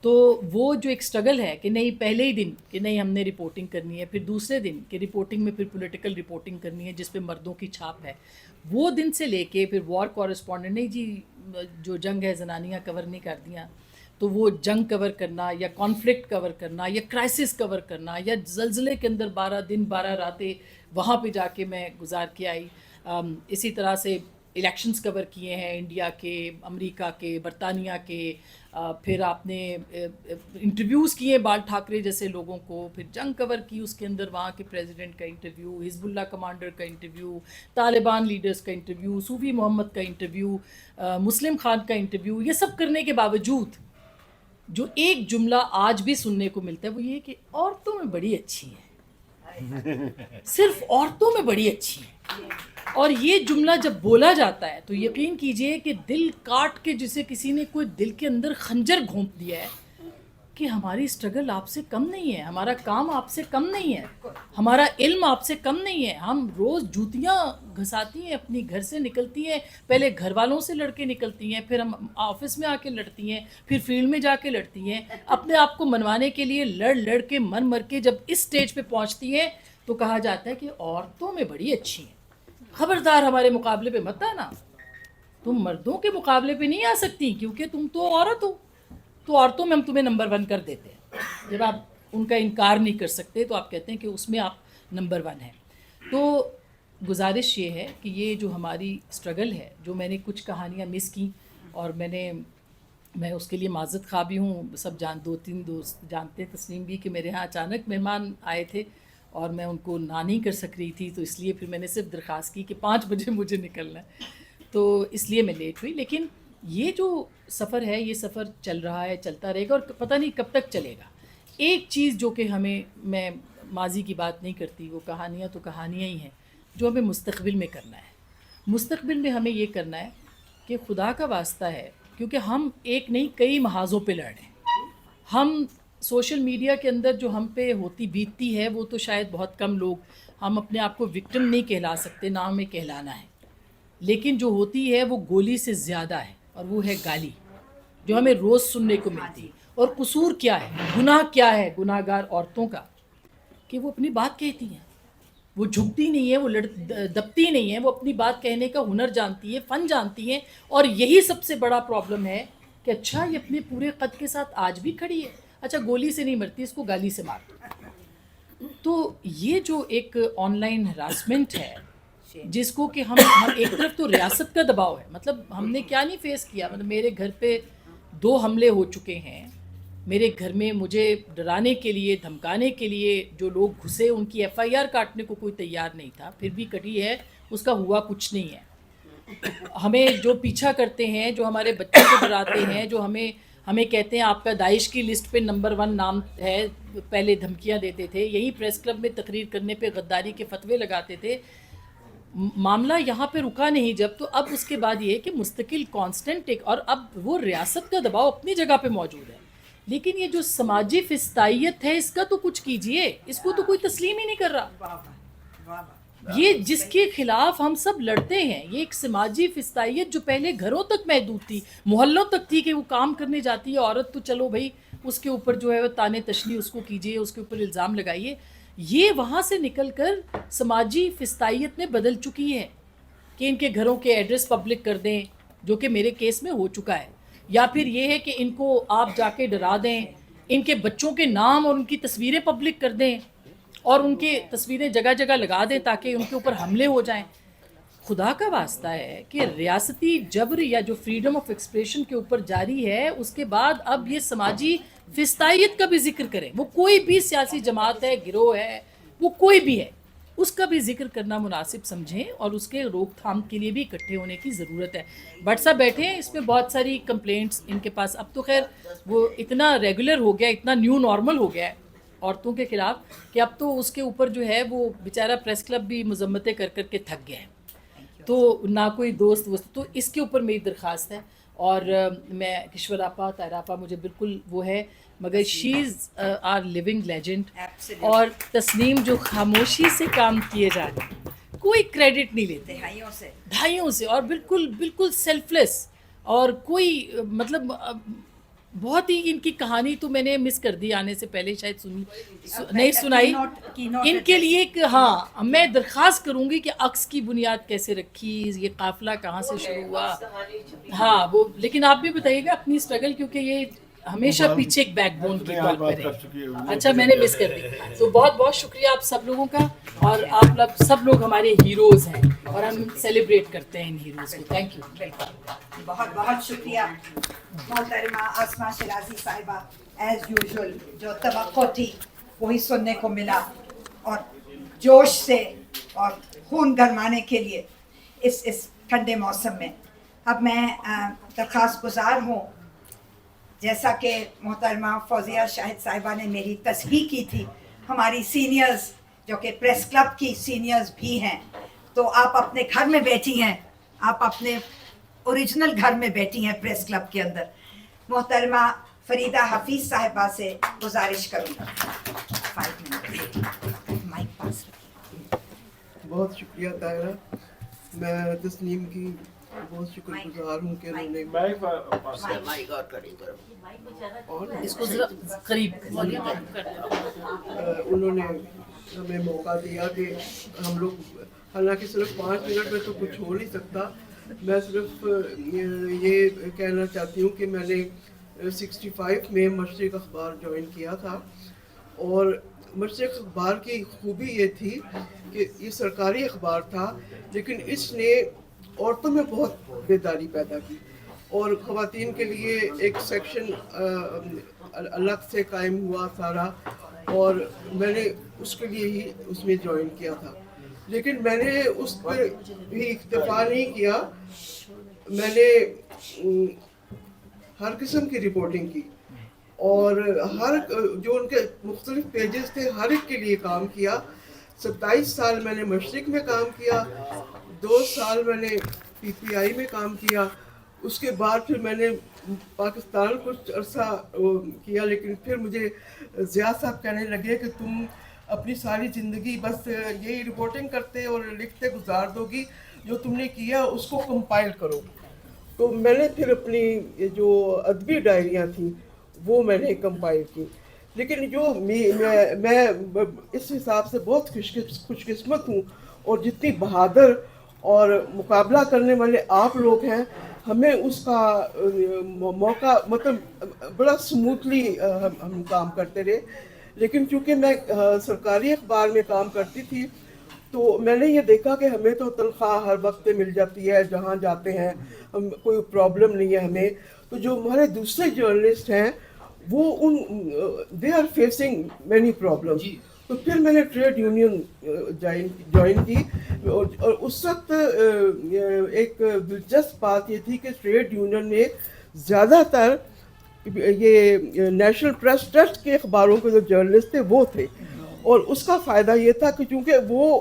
तो वो जो एक स्ट्रगल है कि नहीं, पहले ही दिन कि नहीं हमने रिपोर्टिंग करनी है, फिर दूसरे दिन कि रिपोर्टिंग में फिर पॉलिटिकल रिपोर्टिंग करनी है जिस पे मर्दों की छाप है, वो दिन से लेके फिर वॉर कॉरेस्पॉन्डेंट, नहीं जी जो जंग है जनानियाँ कवर नहीं कर दियाँ, तो वो जंग कवर करना या कॉन्फ्लिक्ट कवर करना या क्राइसिस कवर करना या ज़लज़ले के अंदर 12 दिन 12 रातें वहाँ पे जाके मैं गुजार के आई। इसी तरह से इलेक्शंस कवर किए हैं, इंडिया के, अमेरिका के, बरतानिया के, फिर आपने इंटरव्यूज़ किए बाल ठाकरे जैसे लोगों को, फिर जंग कवर की, उसके अंदर वहाँ के प्रेसिडेंट का इंटरव्यू, हिजबुल्लाह कमांडर का इंटरव्यू, तालिबान लीडर्स का इंटरव्यू, सूफी मोहम्मद का इंटरव्यू, मुस्लिम खान का इंटरव्यू। ये सब करने के बावजूद जो एक जुमला आज भी सुनने को मिलता है वो ये कि औरतों में बड़ी अच्छी है, सिर्फ औरतों में बड़ी अच्छी है। और ये जुमला जब बोला जाता है तो यकीन कीजिए कि दिल काट के, जिसे किसी ने कोई दिल के अंदर खंजर घोंप दिया है कि हमारी स्ट्रगल आपसे कम नहीं है, हमारा काम आपसे कम नहीं है, हमारा इल्म आपसे कम नहीं है। हम रोज़ जूतियाँ घसाती हैं, अपनी घर से निकलती हैं, पहले घर वालों से लड़के निकलती हैं, फिर हम ऑफिस में आके लड़ती हैं, फिर फील्ड में जाके लड़ती हैं, अपने आप को मनवाने के लिए लड़ के मर के जब इस स्टेज पे पहुंचती हैं तो कहा जाता है कि औरतों में बड़ी अच्छी हैं, खबरदार हमारे मुकाबले पे मत आना, तुम मर्दों के मुकाबले पे नहीं आ सकती क्योंकि तुम तो औरत हो, तो औरतों में हम तुम्हें नंबर 1 कर देते हैं। जब आप उनका इनकार नहीं कर सकते तो आप कहते हैं कि उसमें आप नंबर 1 हैं। तो गुजारिश ये है कि ये जो हमारी स्ट्रगल है, जो मैंने कुछ कहानियाँ मिस की और मैं उसके लिए माज़रत खा भी हूँ। सब 2-3 दोस्त जानते हैं, तस्नीम भी, कि मेरे यहाँ अचानक मेहमान आए थे और मैं उनको ना नहीं कर सक रही थी, तो इसलिए फिर मैंने सिर्फ दरख्वास्त की कि 5 बजे मुझे निकलना है, तो इसलिए मैं लेट हुई। लेकिन ये जो सफ़र है, ये सफ़र चल रहा है, चलता रहेगा और पता नहीं कब तक चलेगा। एक चीज़ जो कि हमें, मैं माजी की बात नहीं करती, वो कहानियाँ तो कहानियाँ ही हैं, जो हमें मुस्तक़बिल में करना है। मुस्तक़बिल में हमें ये करना है कि खुदा का वास्ता है, क्योंकि हम एक नहीं कई महाज़ों पे लड़ रहे हैं। हम सोशल मीडिया के अंदर जो हम पे होती बीतती है वो तो शायद बहुत कम लोग, हम अपने आप को विक्टिम नहीं कहला सकते, ना हमें कहलाना है, लेकिन जो होती है वो गोली से ज़्यादा है, और वो है गाली जो हमें रोज़ सुनने को मिलती है। और कसूर क्या है, गुनाह क्या है गुनाहगार औरतों का, कि वो अपनी बात कहती हैं, वो झुकती नहीं है, वो दबती नहीं है, वो अपनी बात कहने का हुनर जानती है, फ़न जानती हैं। और यही सबसे बड़ा प्रॉब्लम है कि अच्छा ये अपने पूरे कद के साथ आज भी खड़ी है, अच्छा गोली से नहीं मरती, इसको गाली से मार। तो ये जो एक ऑनलाइन हरासमेंट है जिसको कि हम एक तरफ तो रियासत का दबाव है, मतलब हमने क्या नहीं फेस किया, मतलब मेरे घर पे 2 हमले हो चुके हैं, मेरे घर में मुझे डराने के लिए धमकाने के लिए जो लोग घुसे उनकी FIR काटने को कोई तैयार नहीं था, फिर भी कटी है, उसका हुआ कुछ नहीं है। हमें जो पीछा करते हैं, जो हमारे बच्चों को डराते हैं, जो हमें कहते हैं आपका दाइश की लिस्ट पे नंबर 1 नाम है, पहले धमकियां देते थे, यही प्रेस क्लब में तकरीर करने पे गद्दारी के फतवे लगाते थे। मामला यहाँ पे रुका नहीं जब, तो अब उसके बाद ये है कि मुस्तकिल कांस्टेंट एक, और अब वो रियासत का दबाव अपनी जगह पे मौजूद है, लेकिन ये जो समाजी फिस्तायत है इसका तो कुछ कीजिए, इसको तो कोई तस्लीम ही नहीं कर रहा। ये जिसके खिलाफ हम सब लड़ते हैं, ये एक समाजी फिस्तायत जो पहले घरों तक महदूद थी, मोहल्लों तक थी, कि वो काम करने जाती है औरत तो चलो भाई उसके ऊपर जो है वो ताने तशनी उसको कीजिए, उसके ऊपर इल्ज़ाम लगाइए, ये वहाँ से निकलकर समाजी फिस्तायत में बदल चुकी है कि इनके घरों के एड्रेस पब्लिक कर दें, जो कि मेरे केस में हो चुका है, या फिर ये है कि इनको आप जाके डरा दें, इनके बच्चों के नाम और उनकी तस्वीरें पब्लिक कर दें और उनकी तस्वीरें जगह जगह लगा दें ताकि उनके ऊपर हमले हो जाएं। खुदा का वास्ता है कि रियासती जबर या जो फ्रीडम ऑफ एक्सप्रेशन के ऊपर जारी है, उसके बाद अब ये समाजी फिस्तायत का भी जिक्र करें, वो कोई भी सियासी जमात है, गिरोह है, वो कोई भी है, उसका भी जिक्र करना मुनासिब समझें और उसके रोकथाम के लिए भी इकट्ठे होने की ज़रूरत है। भट्ट साहब बैठे हैं, इसमें बहुत सारी कंप्लेंट्स इनके पास, अब तो खैर वो इतना रेगुलर हो गया, इतना न्यू नॉर्मल हो गया है औरतों के ख़िलाफ़ कि अब तो उसके ऊपर जो है वो बेचारा प्रेस क्लब भी मजम्मतें कर कर के थक गया है, तो ना कोई दोस्त वोस्त, तो इसके ऊपर मेरी दरख्वास्त है। और मैं किश्वर आपा, ताहिरा आपा मुझे बिल्कुल वो है, मगर she is our living legend, और तस्नीम जो खामोशी से काम किए जा रहे हैं, कोई क्रेडिट नहीं लेते दहाइयों से, और बिल्कुल सेल्फलेस, और कोई मतलब बहुत ही इनकी कहानी तो मैंने मिस कर दी आने से पहले, शायद नहीं सुनाई इनके लिए। हाँ, मैं दरख्वास्त करूँगी कि अक्स की बुनियाद कैसे रखी, ये काफ़िला कहाँ से शुरू हुआ, हाँ वो, लेकिन आप भी बताइएगा अपनी स्ट्रगल, क्योंकि ये हमेशा पीछे एक बैकबोन की तौर पर है। अच्छा, मैंने मिस कर दी, तो बहुत बहुत शुक्रिया आप सब लोगों का, और आप लोग सब लोग हमारे हीरोज़ हैं और हम सेलिब्रेट करते हैं इन हीरोज़ को। थैंक यू, बहुत बहुत शुक्रिया मोहतरमा आसमा शिराजी साहिबा, एज यूजुअल जो तवक्को थी वही सुनने को मिला, और जोश से और खून गरमाने के लिए इस ठंडे मौसम में। अब मैं दरख्वास्त गुजार हूँ, जैसा कि मोहतरमा फौजिया शाहिद साहिबा ने मेरी तस्हीह की थी, हमारी सीनियर्स जो कि प्रेस क्लब की सीनियर्स भी हैं, तो आप अपने घर में बैठी हैं, आप अपने ओरिजिनल घर में बैठी हैं प्रेस क्लब के अंदर। मोहतरमा फरीदा हफीज़ साहिबा से गुजारिश करूँगा, 5 मिनट माइक पास रखिए। बहुत शुक्रिया ताहिरा, मैं तस्नीम की बहुत शुक्रगुजार हूँ कि उन्होंने इसको जरा करीब उन्होंने हमें मौका दिया कि हम लोग, हालांकि सिर्फ 5 मिनट में तो कुछ हो नहीं सकता, मैं सिर्फ ये कहना चाहती हूँ कि मैंने 65 में मशरिक अखबार ज्वाइन किया था, और मशरिक अखबार की खूबी ये थी कि ये सरकारी अखबार था, लेकिन इसने औरतों में बहुत बेदारी पैदा की, और ख़वातीन के लिए एक सेक्शन अलग से कायम हुआ सारा, और मैंने उसके लिए ही उसमें ज्वाइन किया था, लेकिन मैंने उस पर भी इक्तफा नहीं किया, मैंने हर किस्म की रिपोर्टिंग की, और हर जो उनके मुख्तलिफ पेजेस थे हर एक के लिए काम किया। 27 साल मैंने मशरिक में काम किया, 2 साल मैंने PPI में काम किया, اس کے بعد پھر میں نے پاکستان کچھ عرصہ کیا، لیکن پھر مجھے ضیاء صاحب کہنے لگے کہ تم اپنی ساری زندگی بس یہی رپورٹنگ کرتے اور لکھتے گزار دو گی، جو تم نے کیا اس کو کمپائل کرو. تو میں نے پھر اپنی جو ادبی ڈائریاں تھیں وہ میں نے کمپائل کی. لیکن جو میں اس حساب سے بہت خوش قسمت ہوں، اور جتنی بہادر اور مقابلہ کرنے والے آپ لوگ ہیں، ہمیں اس کا موقع مطلب بڑا سموتھلی ہم کام کرتے رہے. لیکن چونکہ میں سرکاری اخبار میں کام کرتی تھی تو میں نے یہ دیکھا کہ ہمیں تو تنخواہ ہر وقت پہ مل جاتی ہے، جہاں جاتے ہیں ہم کوئی پرابلم نہیں ہے ہمیں. تو جو ہمارے دوسرے جرنلسٹ ہیں وہ they are facing many problem. تو پھر میں نے ٹریڈ یونین جوائن کی، اور اس وقت ایک دلچسپ بات یہ تھی کہ ٹریڈ یونین میں زیادہ تر یہ نیشنل پریس ٹرسٹ کے اخباروں کے جو جرنلسٹ تھے وہ تھے. اور اس کا فائدہ یہ تھا کہ چونکہ وہ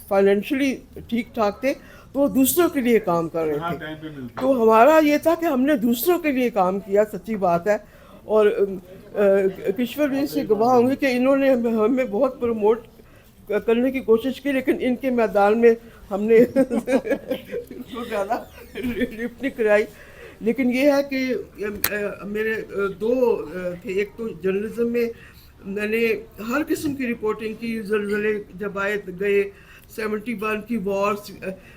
فائنینشلی ٹھیک ٹھاک تھے تو وہ دوسروں کے لیے کام کر رہے تھے. تو ہمارا یہ تھا کہ ہم نے دوسروں کے لیے کام کیا، سچی بات ہے. اور کشور بھی سے گواہ ہوں گے کہ انہوں نے ہمیں بہت پروموٹ کرنے کی کوشش کی، لیکن ان کے میدان میں ہم نے زیادہ لفٹ نہیں کرائی. لیکن یہ ہے کہ میرے دو تھے. ایک تو جرنلزم میں میں نے ہر قسم کی رپورٹنگ کی، زلزلے جب آئے گئے، 71 کی وار،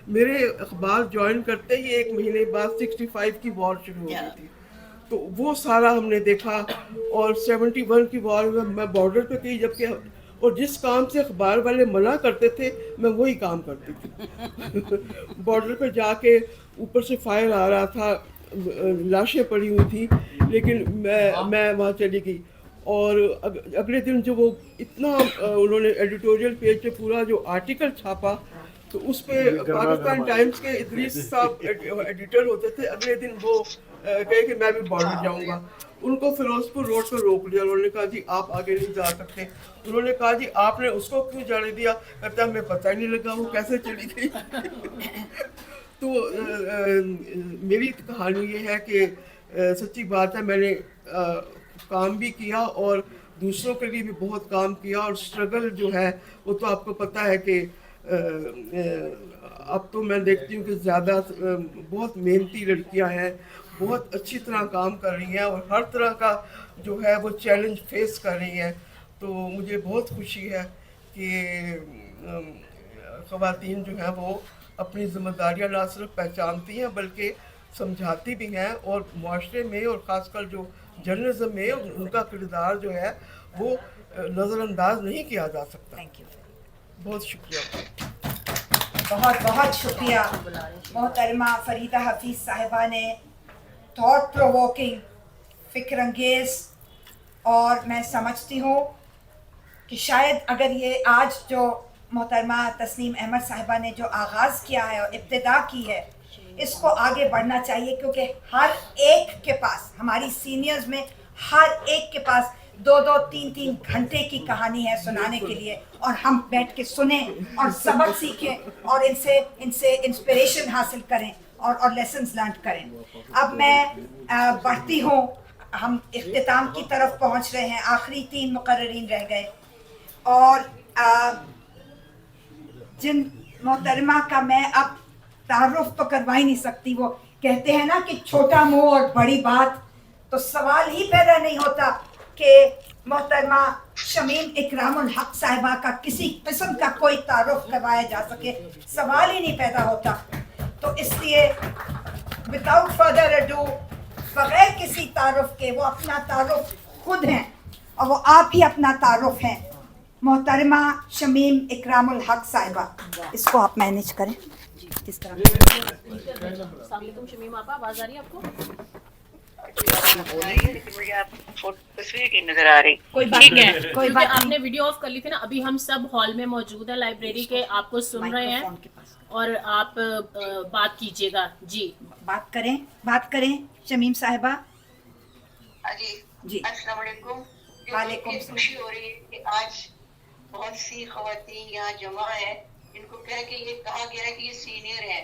میرے اخبار جوائن کرتے ہی 1 مہینے بعد 65 کی وار شروع ہو گئی تھی. تو وہ سارا ہم نے دیکھا. اور 71 کی وار میں بارڈر پہ کی، جبکہ اور جس کام سے اخبار والے منع کرتے تھے میں وہی کام کرتی تھی. بارڈر پہ جا کے اوپر سے فائر آ رہا تھا، لاشیں پڑی ہوئی تھی، لیکن میں وہاں چلی گئی. اور اگلے دن جو وہ اتنا انہوں نے ایڈیٹوریل پیج پہ پورا جو آرٹیکل چھاپا، تو اس پہ پاکستان ٹائمز کے ادریس صاحب ایڈیٹر ہوتے تھے. اگلے دن وہ کہے کہ میں بھی بارڈر جاؤں گا. ان کو فیروز پور روڈ پہ روک لیا. انہوں نے کہا جی آپ آگے نہیں جا سکتے. انہوں نے کہا جی آپ نے اس کو کیوں جانے دیا؟ کہتا ہمیں پتہ ہی نہیں لگا وہ کیسے چلی گئی. تو میری کہانی یہ ہے کہ سچی بات ہے، میں نے کام بھی کیا اور دوسروں کے لیے بھی بہت کام کیا. اور اسٹرگل جو ہے وہ تو آپ کو پتہ ہے کہ اب تو میں دیکھتی ہوں کہ زیادہ بہت محنتی لڑکیاں ہیں، بہت اچھی طرح کام کر رہی ہیں، اور ہر طرح کا جو ہے وہ چیلنج فیس کر رہی ہیں. تو مجھے بہت خوشی ہے کہ خواتین جو ہیں وہ اپنی ذمہ داریاں نہ صرف پہچانتی ہیں بلکہ سمجھاتی بھی ہیں، اور معاشرے میں اور خاص کر جو جرنلزم میں ان کا کردار جو ہے وہ نظر انداز نہیں کیا جا سکتا. Thank you. بہت شکریہ. بہت بہت شکریہ محترمہ فریدہ حفیظ صاحبہ نے تھاٹ پرووکنگ، فکر انگیز، اور میں سمجھتی ہوں کہ شاید اگر یہ آج جو محترمہ تسنیم احمد صاحبہ نے جو آغاز کیا ہے اور ابتدا کی ہے، اس کو آگے بڑھنا چاہیے، کیونکہ ہر ایک کے پاس، ہماری سینئرز میں ہر ایک کے پاس 2-3 گھنٹے کی کہانی ہے سنانے کے لیے، اور ہم بیٹھ کے سنیں اور سبق سیکھیں اور ان سے انسپریشن حاصل کریں اور لیسنز لرن کریں. اب میں بڑھتی ہوں، ہم اختتام کی طرف پہنچ رہے ہیں، آخری 3 مقررین رہ گئے. اور جن محترمہ کا میں اب تعارف تو کروا ہی نہیں سکتی، وہ کہتے ہیں نا کہ چھوٹا منہ اور بڑی بات، تو سوال ہی پیدا نہیں ہوتا کہ محترمہ شمیم اکرام الحق صاحبہ کا کسی قسم کا کوئی تعارف کروایا جا سکے، سوال ہی نہیں پیدا ہوتا. تو اس لیے وداؤٹ فردر اڈو، بغیر کسی تعارف کے، وہ اپنا تعارف خود ہیں اور وہ آپ ہی اپنا تعارف ہیں. محترمہ شمیم اکرام الحق صاحبہ، اس کو آپ مینیج کریں کس طرح. السلام علیکم شمیم آپا، آواز آ رہی ہے آپ کو؟ تصویر کی نظر آ رہی. کوئی بات، آپ نے ویڈیو آف کر لی تھی نا. ابھی ہم سب ہال میں موجود ہیں لائبریری کے، آپ کو سن رہے ہیں اور آپ بات کیجیے گا. جی بات کریں شمیم صاحبہ. جی السلام علیکم. وعلیکم السلام. خوشی ہو رہی ہے کہ آج بہت سی خواتین یہاں جمع ہیں. ان کو کہہ کے یہ کہا گیا ہے کہ یہ سینئر ہیں،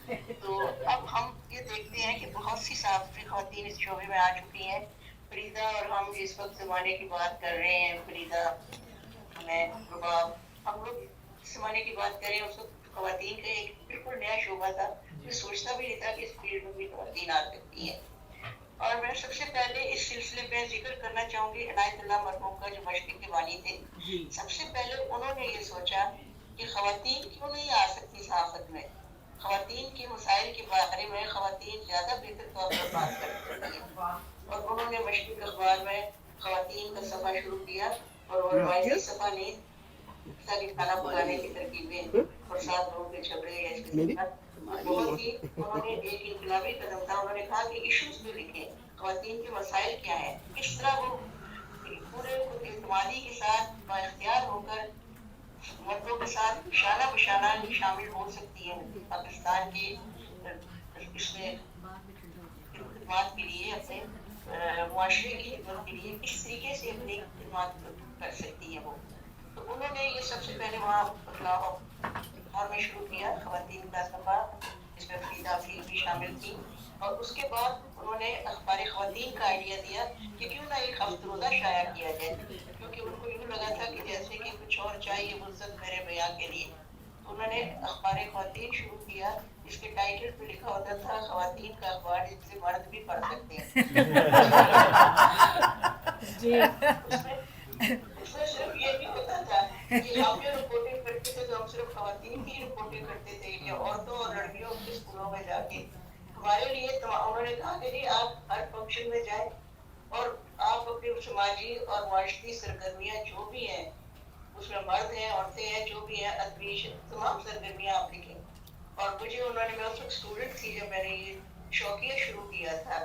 तो अब हम ये देखते हैं कि बहुत सी सहाफ़ी ख़वातीन इस शोबे में आ चुकी हैं। फरीदा और हम जिस वक्त ज़माने की बात कर रहे हैं, फरीदा, मैं, रुबाब, हम लोग जिस ज़माने की बात करें उस वक्त ख़वातीन का एक बिल्कुल नया शोबा था। मैं सोचता भी नहीं था कि इस फील्ड में भी ख़वातीन आ सकती हैं। और मैं सबसे पहले इस सिलसिले में जिक्र करना चाहूँगी इनायतुल्लाह मरहूम का, जो मशरिक़ के वाली थे। सबसे पहले उन्होंने ये सोचा कि ख़वातीन क्यों नहीं आ सकती सहाफ़त में, ख़वातीन के मसाइल के बारे में ख़वातीन ज़्यादा बेहतर तौर पर बात कर सकती हैं। और उन्होंने मशरिक़ अखबार में ख़वातीन का सफ़ा शुरू किया और वो रवायती सफ़ा नहीं ताकि खाना पकाने की तरकीबें और 7 लोगों के झगड़े या इसके साथ बहुत ही उन्होंने एक इनकलाबी कदम था। उन्होंने कहा कि इशूज़ भी लिखें, ख़वातीन के मसाइल क्या हैं, किस तरह वो पूरे इत्मीनान के साथ बाइख्तियार होकर मर्दों के साथ निशाना बशाना शामिल हो सकती है पाकिस्तान के इसमें खिदमत के लिए, अपने मुआशरे की खिदमत के लिए किस तरीके से अपनी खिदमत कर सकती है वो। तो उन्होंने ये सबसे पहले वहाँ और में शुरू किया ख़वातीन का सफ़ा, जिसमें फरीदा हफीज़ भी शामिल थी। और उसके बाद उन्होंने अखबार ख़वातीन का आइडिया दिया कि क्यों ना एक हफ्तरोज़ा शाया किया जाए, क्योंकि उनको यूँ लगा था कि जैसे कि कुछ और चाहिए वुज़्ज़त मेरे बयां के लिए। तो उन्होंने अखबार ख़वातीन शुरू किया, जिसके टाइटल पे लिखा होता था ख़वातीन का अखबार जिससे मर्द भी पढ़ सकते हैं। उसमें सिर्फ ये नहीं होता था कि हम जो रिपोर्टिंग करते थे तो हम सिर्फ ख़वातीन की रिपोर्टिंग करते थे या औरतों और लड़कियों के स्कूलों में जाके। हमारे लिए तो उन्होंने कहा कि जी आप हर फंक्शन में जाएं और आप अपनी समाजी और माशरी सरगर्मियाँ जो भी हैं, उसमें मर्द हैं, औरतें हैं, जो भी हैं, अदबीश, तमाम सरगर्मियाँ आप लिखें। और मुझे उन्होंने, मैं उस वक्त स्टूडेंट थी जब मैंने ये शौकिया शुरू किया था।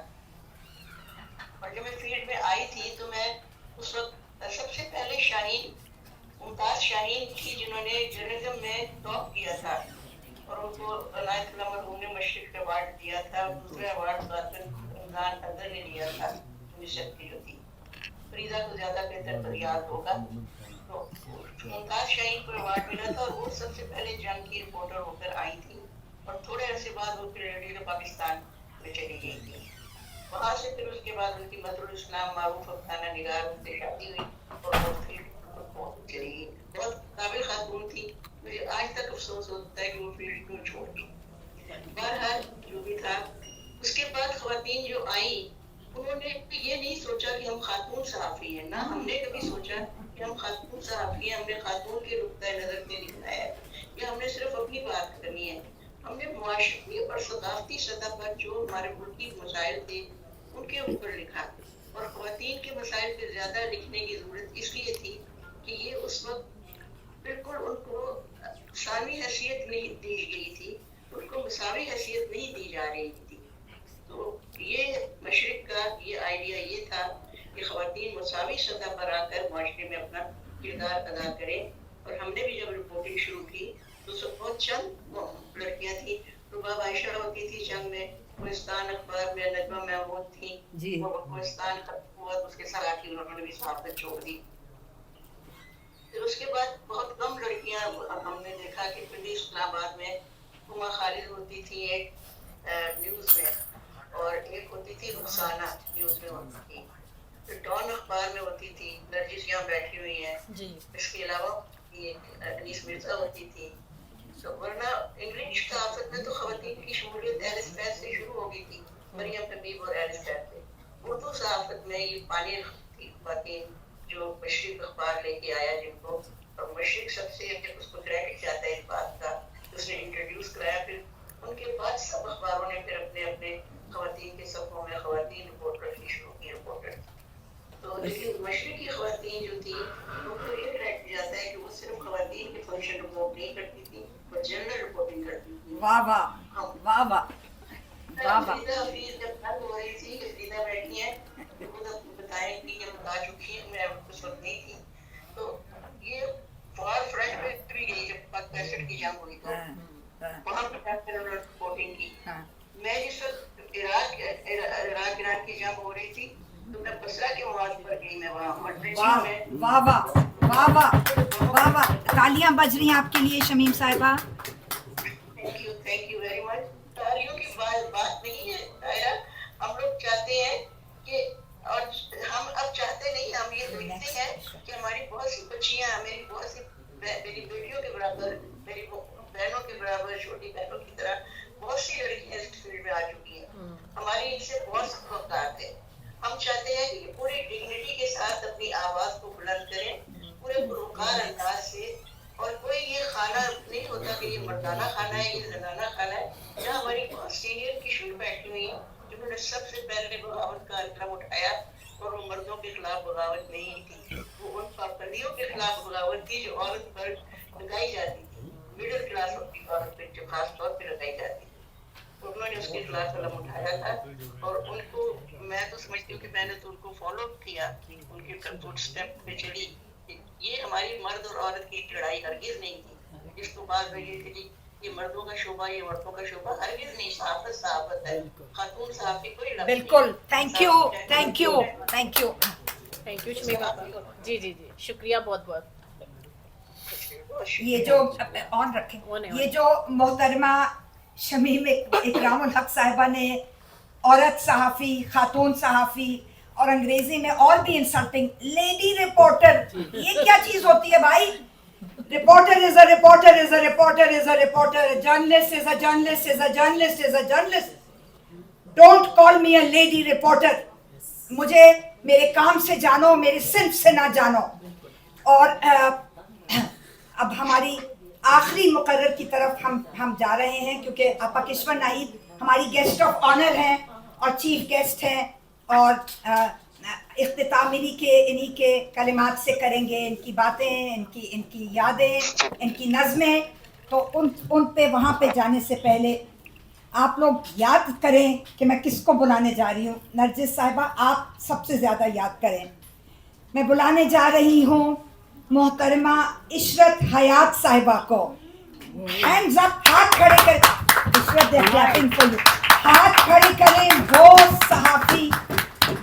और जब मैं फील्ड में आई थी तो मैं उस वक्त सबसे पहले शाहीन, मुमताज़ शाहीन थी जिन्होंने जर्नलिज्म में टॉप किया था और उनको इनायतुल्लाह मरहूम ने मशरिक़ का अवार्ड दिया था। दूसरा अवार्ड रमज़ान अदर ने लिया था, मिस्र की जो थी। फरीदा को ज़्यादा बेहतर तो याद होगा। तो मुमताज़ शाहीन को अवार्ड मिला था और वो सबसे पहले जंग की रिपोर्टर होकर आई थी और थोड़े अरसे बाद वो फिर रेडियो पाकिस्तान में चली गई थी। वहाँ से फिर उसके बाद उनकी बदरुल इस्लाम मारूफ अफसाना निगार उनसे शादी हुई और वो फिर चली गई। बहुत काबिल खातून थी, मुझे आज तक अफसोस होता है कि वो फील्ड क्यों छोड़ दी। बहरहाल जो भी था, उसके बाद ख़वातीन जो आई उन्होंने ये नहीं सोचा कि हम खातून सहाफ़ी हैं, ना हमने कभी सोचा कि हम खातून सहाफ़ी हैं। हमने खातून के नुक्ता नज़र से लिखना है या हमने सिर्फ अपनी बात करनी है। हमने मुआशरी और सकाफ़ती सतह पर जो हमारे मुल्क की मसाइल थे उनके ऊपर लिखा और ख़वातीन के मसाइल पर ज़्यादा लिखने की ज़रूरत इसलिए थी कि ये उस वक्त बिल्कुल उनको सामी हैसियत नहीं दी गई थी, उनको मसावी हैसियत नहीं दी जा रही थी। तो ये मशरिक़ का ये आइडिया ये था कि ख़वातीन मसावी सतह पर आकर माशरे में अपना किरदार अदा करें। और हमने भी जब रिपोर्टिंग शुरू की तो सब बहुत चंद लड़कियाँ थी। रुबाब आयशा होती थी जंग में, कोहिस्तान अखबार में नजमा महमूद थी, वो कोहिस्तान खत्म हुआ तो उसके साथ आके उन्होंने भी सहाफ़त छोड़ दी। फिर उसके बाद बहुत कम लड़कियां हमने देखा कि पुलिस इस्लामाबाद में हुमा खालिद होती थी एक न्यूज़ में और एक होती थी रुखसाना न्यूज़ में होती थी, फिर डॉन अखबार में होती थी, नरजिस यहाँ बैठी हुई है। इसके अलावा ये अनीस मिर्जा होती थी। तो वरना इंग्लिश सहाफ़त में तो ख़वातीन की शमूलियत एलिस फैज से शुरू हो गई थी, मरियम हबीब और एलिस फैज से। उर्दू सहाफ़त में ये पानी थी ख़वातीन जो मशरिक़ अखबार लेके आया जिनको, और मशरिक़ सबसे उसको क्रेडिट जाता है इस बात का उसने इंट्रोड्यूस कराया। फिर उनके बाद सब अखबारों ने फिर अपने अपने ख़वातीन के सफ़ों में ख़वातीन रिपोर्टर की शुरू की रिपोर्टर। तो लेकिन मशरिक़ की ख़वातीन जो थी उनको ये क्रेडिट जाता है कि वो सिर्फ ख़वातीन के फंक्शन रिपोर्ट नहीं करती थी, वो जनरल रिपोर्टिंग करती थी। वाह वाह वाह वाह वाह वाह। फरीदा हफीज़ जब बात हो रही थी कि फरीदा बैठी है तो खुद बताएं कि ये बता चुकी है, मैं उस वक्त नहीं थी। तो ये फॉर फ्रंट पे भी गई जब 65 की जंग हुई तो वहाँ पे रिपोर्टिंग की। मैं जिस वक्त इराक ईरान की जंग हो रही थी तो मैं बसरा के मवाद पर गई, मैं वहाँ में। वाह वाह वाह वाह वाह वाह, तालियां बज रही हैं आपके लिए शमीम साहिबा। Thank you very much. बहुत सी बच्चियां, मेरी बहुत सी मेरी बेटियों के बराबर, मेरी बहनों के बराबर, छोटी बहनों की तरह बहुत सी लड़कियां इस फील्ड में आ चुकी हैं। हमारी इनसे बहुत सफलताएं हैं। हम चाहते हैं कि पूरी डिग्निटी के साथ अपनी आवाज को बुलंद करें, पूरे पुरवकार अंदाज से। और कोई ये खाना नहीं होता कि ये मर्दाना खाना है, ये जनाना खाना है। जहाँ हमारी बहुत सीनियर किशोर बैठी हुई हैं जिन्होंने सबसे पहले बगावत का कार्यक्रम उठाया, और वो मर्दों के खिलाफ बगावत नहीं थी, वो उन पाबंदियों के खिलाफ बगावत थी जो औरत पर लगाई जाती थी, मिडिल क्लास की औरत पर जो खास तौर पर लगाई जाती थी। तो उन्होंने उसके खिलाफ कलम उठाया था, और उनको मैं तो समझती हूँ कि मैंने तो उनको फॉलो किया, उनके फुट स्टेप पे चली। ये हमारी मर्द और औरत की लड़ाई हरगिज नहीं थी। इसको बाद में ये कि ये मर्दों का शोभा, ये औरतों का शोभा हरगिज नहीं, सहाफत सहाफत है। खातून सहाफी कोई लफ्ज़ बिल्कुल। नहीं। Thank you, thank you, thank you, thank you Shamima. जी जी जी, शुक्रिया बहुत बहुत। ये जो ऑन रखें, ये जो मोहतरमा शमीम इकरामुल हक साहिबा ने औरत सहाफ़ी, खातून सहाफ़ी और अंग्रेजी में और भी इंसल्टिंग लेडी रिपोर्टर, ये क्या चीज होती है भाई? Reporter is a reporter is a reporter is a reporter, journalist is a journalist is a journalist is a journalist. Don't call me a lady reporter. मुझे मेरे काम से जानो, मेरे सिर्फ से ना जानो। और अब हमारी आखिरी मुकर्रर की तरफ हम जा रहे हैं, क्योंकि आपा किश्वर नाहिद हमारी गेस्ट ऑफ ऑनर हैं और चीफ गेस्ट हैं, और इख्तिताम इन्हीं के कलिमात से करेंगे, इनकी बातें, इनकी यादें, इनकी नज़में। तो उन पे वहाँ पे जाने से पहले आप लोग याद करें कि मैं किसको बुलाने जा रही हूँ। नरजिस साहिबा, आप सबसे ज़्यादा याद करें। मैं बुलाने जा रही हूँ मोहतरमा इशरत हयात साहिबा को। हैंड्स अप, हाथ खड़े करें। इशरत, दे क्लैपिंग फॉर यू। हाथ खड़े करें वो सहाफ़ी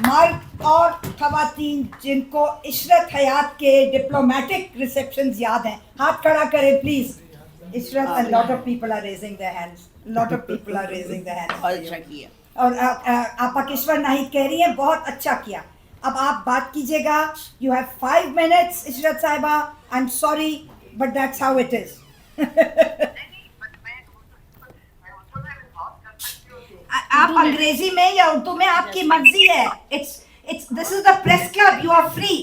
मर्द और ख़वातीन जिनको इशरत हयात के डिप्लोमेटिक रिसेप्शंस याद हैं। हाथ खड़ा करें please. Ishrat, a lot of people are raising their hands. Lot of people are raising their hands. बहुत अच्छा किया। और आपा किश्वर नाहिद कह रही हैं बहुत अच्छा किया। अब आप बात कीजिएगा। You have 5 minutes, इशरत साहिबा। I'm sorry, but that's how it is. आप अंग्रेजी में या उर्दू में, आपकी मर्जी है। It's this is the press club. You are free.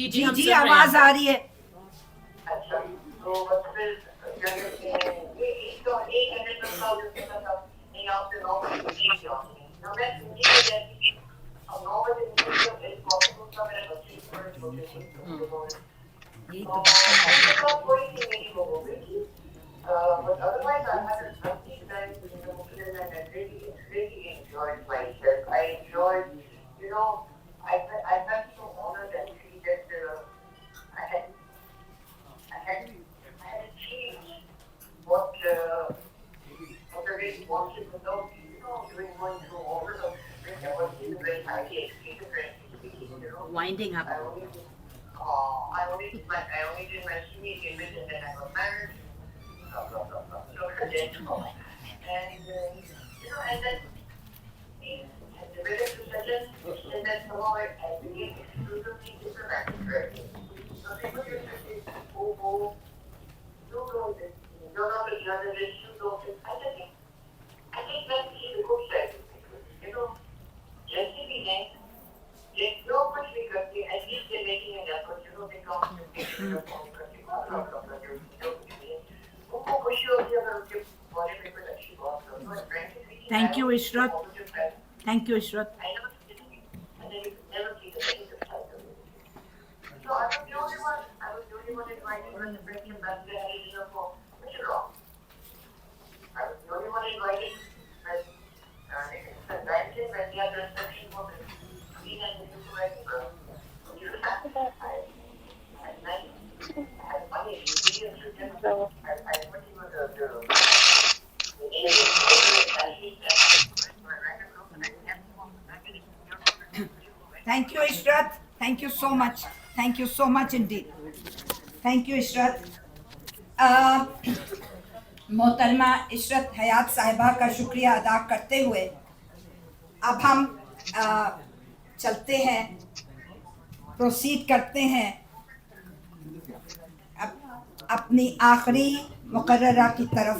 जी जी हम जी सुन रहे हैं। आवाज आ रही है। अच्छा तो बस फिर क्या कहते हैं ये इसको एक मिनट में बताओ जैसे मतलब नहीं आपसे 9 बजे नींद आती है ना मैं सुनती हूँ जैसे अब 9 बजे नींद तो एक पॉसिबल था मेरे बच्चे थोड़े छोटे थे यही तो कोई नहीं मेरी वो हो गई थी but otherwise I had a lovely time in the Muslim and I really enjoyed myself. I enjoyed, you know, I felt so honored actually that I had achieved what I really wanted without, you know, going through all of the things. I was in a very highly educated, you know. Winding up. I only did my senior English and then I got married. Blah, blah, blah, blah. So and you know, and then I developed to such and then somehow I became exclusively diplomatic. So people used to say, oh, you know this, you're not a journalist, you know this. I think let's see the good side of people. You know, जैसे भी हैं, जो कुछ भी करते हैं, at least they're making an effort. You know, they come to Thank you, Ishrat. Thank you, Ishrat. So I was the only one invited when the British ambassador had dinner for Mr. Rock. I was the only one invited when the other reception was in Queen and the Duke of Edinburgh. I had money, ingredients with him. I went to Thank you, Ishrat. Thank you so much. Thank you so much indeed. Thank you, Ishrat. मोहतरमा इशरत हयात साहिबा का शुक्रिया अदा करते हुए अब हम चलते हैं, प्रोसीड करते हैं अपनी आखिरी मुकर्ररा की तरफ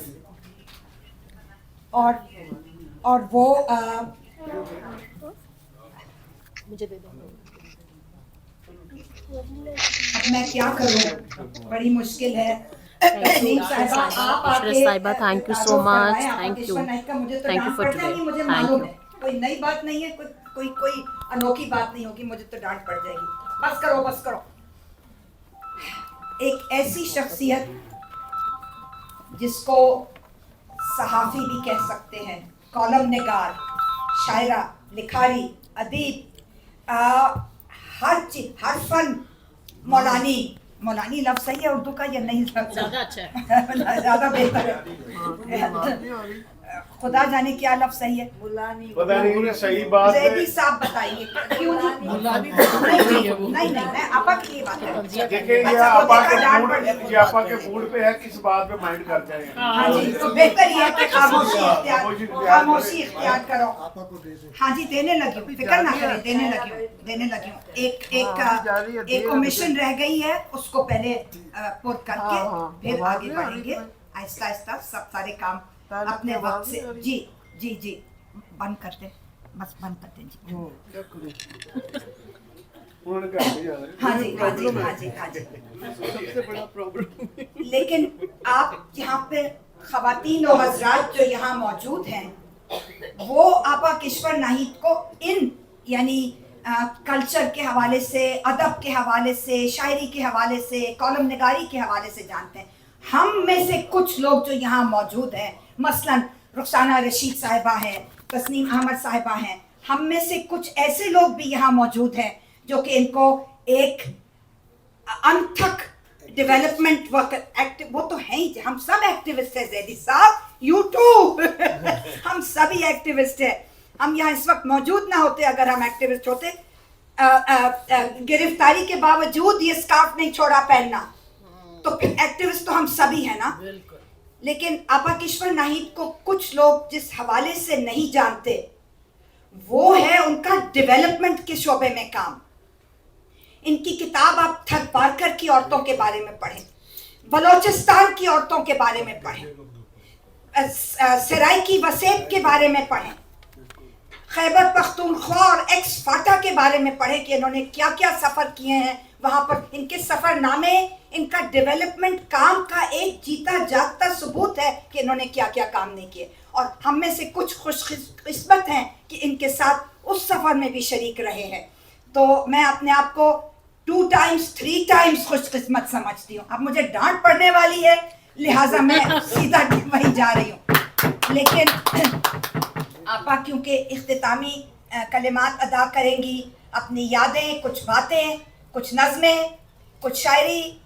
और वो मुझे दे दो। अब मैं क्या करूं, बड़ी मुश्किल है। साहिबा thank you so much, thank you for today, thank you. कोई नई बात नहीं है, कोई अनोखी बात नहीं होगी, मुझे तो डांट पड़ जाएगी। बस करो। एक ऐसी शख्सियत जिसको सहाफ़ी भी कह सकते हैं, कॉलम निगार, शायरा, लिखारी, अदीब, हर चीज, हर फन, मौलानी लफ्ज़ सही है उर्दू का या नहीं? ज़्यादा अच्छा है, ज़्यादा बेहतर है। खुदा जाने क्या लफ्ज़ सही है। पता नहीं सही बात है। ज़ैदी साहब बताइए क्यों नहीं, मैं आपा के लिए बात कर रही हूँ। देखिए ये आपा के मूड पे है, किस बात पे माइंड करते हैं। हाँ जी, तो बेहतर ये है कि खामोशी इख्तियार करो। हाँ जी, देने लगी हूँ, फिक्र ना करें, देने लगी हूँ। एक ओमिशन रह गई है, उसको पहले पुर करके फिर आगे बढ़ेंगे आहिस्ता आहिस्ता, सब सारे काम अपने वक्त से। जी बंद करते, बस बंद करते जी। हाँ जी। सबसे बड़ा प्रॉब्लम। लेकिन आप यहाँ पे ख़वातीन और हज़रात जो यहाँ मौजूद हैं, वो आपा किश्वर नाहिद को इन यानी कल्चर के हवाले से, अदब के हवाले से, शायरी के हवाले से, कॉलम निगारी के हवाले से जानते हैं। हम में से कुछ लोग जो यहाँ मौजूद हैं, मसलन रुखसाना रशीद साहिबा हैं, तस्नीम अहमद साहिबा हैं, हम में से कुछ ऐसे लोग भी यहाँ मौजूद हैं जो कि इनको एक अनथक डेवलपमेंट वर्क एक्टिव, वो तो हैं ही, हम सब एक्टिविस्ट हैं ज़ैदी साहब, यू टू हम सभी एक्टिविस्ट हैं। हम यहाँ इस वक्त मौजूद ना होते अगर हम एक्टिविस्ट होते। गिरफ्तारी के बावजूद ये स्कार्फ नहीं छोड़ा पहनना, तो फिर एक्टिविस्ट तो हम सभी हैं ना। लेकिन आपा किश्वर नाहिद को कुछ लोग जिस हवाले से नहीं जानते, वो है उनका डेवलपमेंट के शोबे में काम। इनकी किताब आप थर पारकर की औरतों के बारे में पढ़ें, बलोचिस्तान की औरतों के बारे में पढ़ें, सराइकी वसेब के बारे में पढ़ें, खैबर पख्तूनख्वा और एक्स फाटा के बारे में पढ़ें कि इन्होंने क्या क्या सफ़र किए हैं, वहाँ पर इनके सफ़रनामे, इनका डेवलपमेंट काम का एक जीता जागता सबूत है कि इन्होंने क्या क्या काम नहीं किए, और हम में से कुछ खुशकिस्मत हैं कि इनके साथ उस सफ़र में भी शरीक रहे हैं। तो मैं अपने आप को 2 टाइम्स 3 टाइम्स खुशकिस्मत समझती हूँ। अब मुझे डांट पड़ने वाली है, लिहाजा मैं सीधा वहीं जा रही हूँ। लेकिन आपा क्योंकि इख्तितामी कलिमात अदा करेंगी, अपनी यादें, कुछ बातें, कुछ नज़में, कुछ शायरी,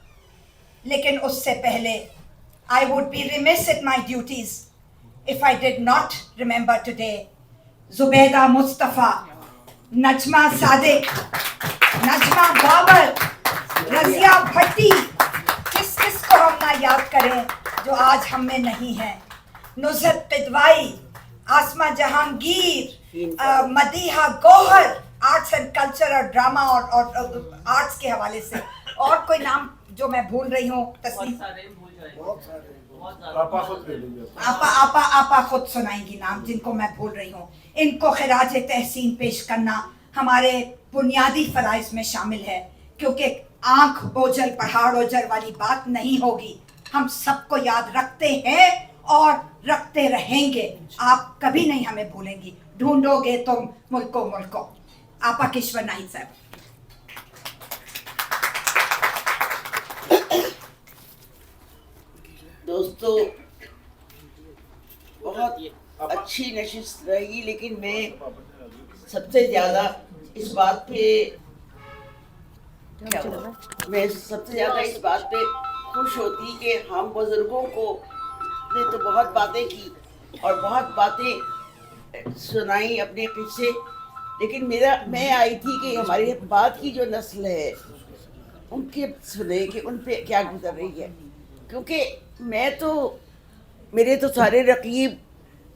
लेकिन उससे पहले I would be remiss in my duties if I did not remember today Zubeda Mustafa, Najma Sadiq, Najma Babar, Razia Bhatti, किस को हम ना याद करें जो आज हम में नहीं है, Nuzhat Kidwai, Asma Jahangir, Madiha Gauhar, arts and culture और ड्रामा और आर्ट्स के हवाले से, और कोई नाम जो मैं भूल रही हूँ, तस्लीम आपा खुद सुनाएंगी नाम जिनको मैं भूल रही हूँ। इनको खिराज तहसीन पेश करना हमारे बुनियादी फ़राइज़ में शामिल है, क्योंकि आँख ओझल पहाड़ ओझल वाली बात नहीं होगी। हम सबको याद रखते हैं और रखते रहेंगे, आप कभी नहीं हमें भूलेंगी। ढूंढोगे तुम मुल्को मुल्को। आपा किश्वर नाहिद साहब। दोस्तों, बहुत अच्छी नशिस्त रही, लेकिन मैं सबसे ज़्यादा इस बात पे इस बात पे खुश होती कि हम बुज़ुर्गों को ने तो बहुत बातें की और बहुत बातें सुनाई अपने पीछे, लेकिन मैं आई थी कि हमारी बाद की जो नस्ल है उनके सुने कि उन पे क्या गुजर रही है। क्योंकि मेरे तो सारे रकीब,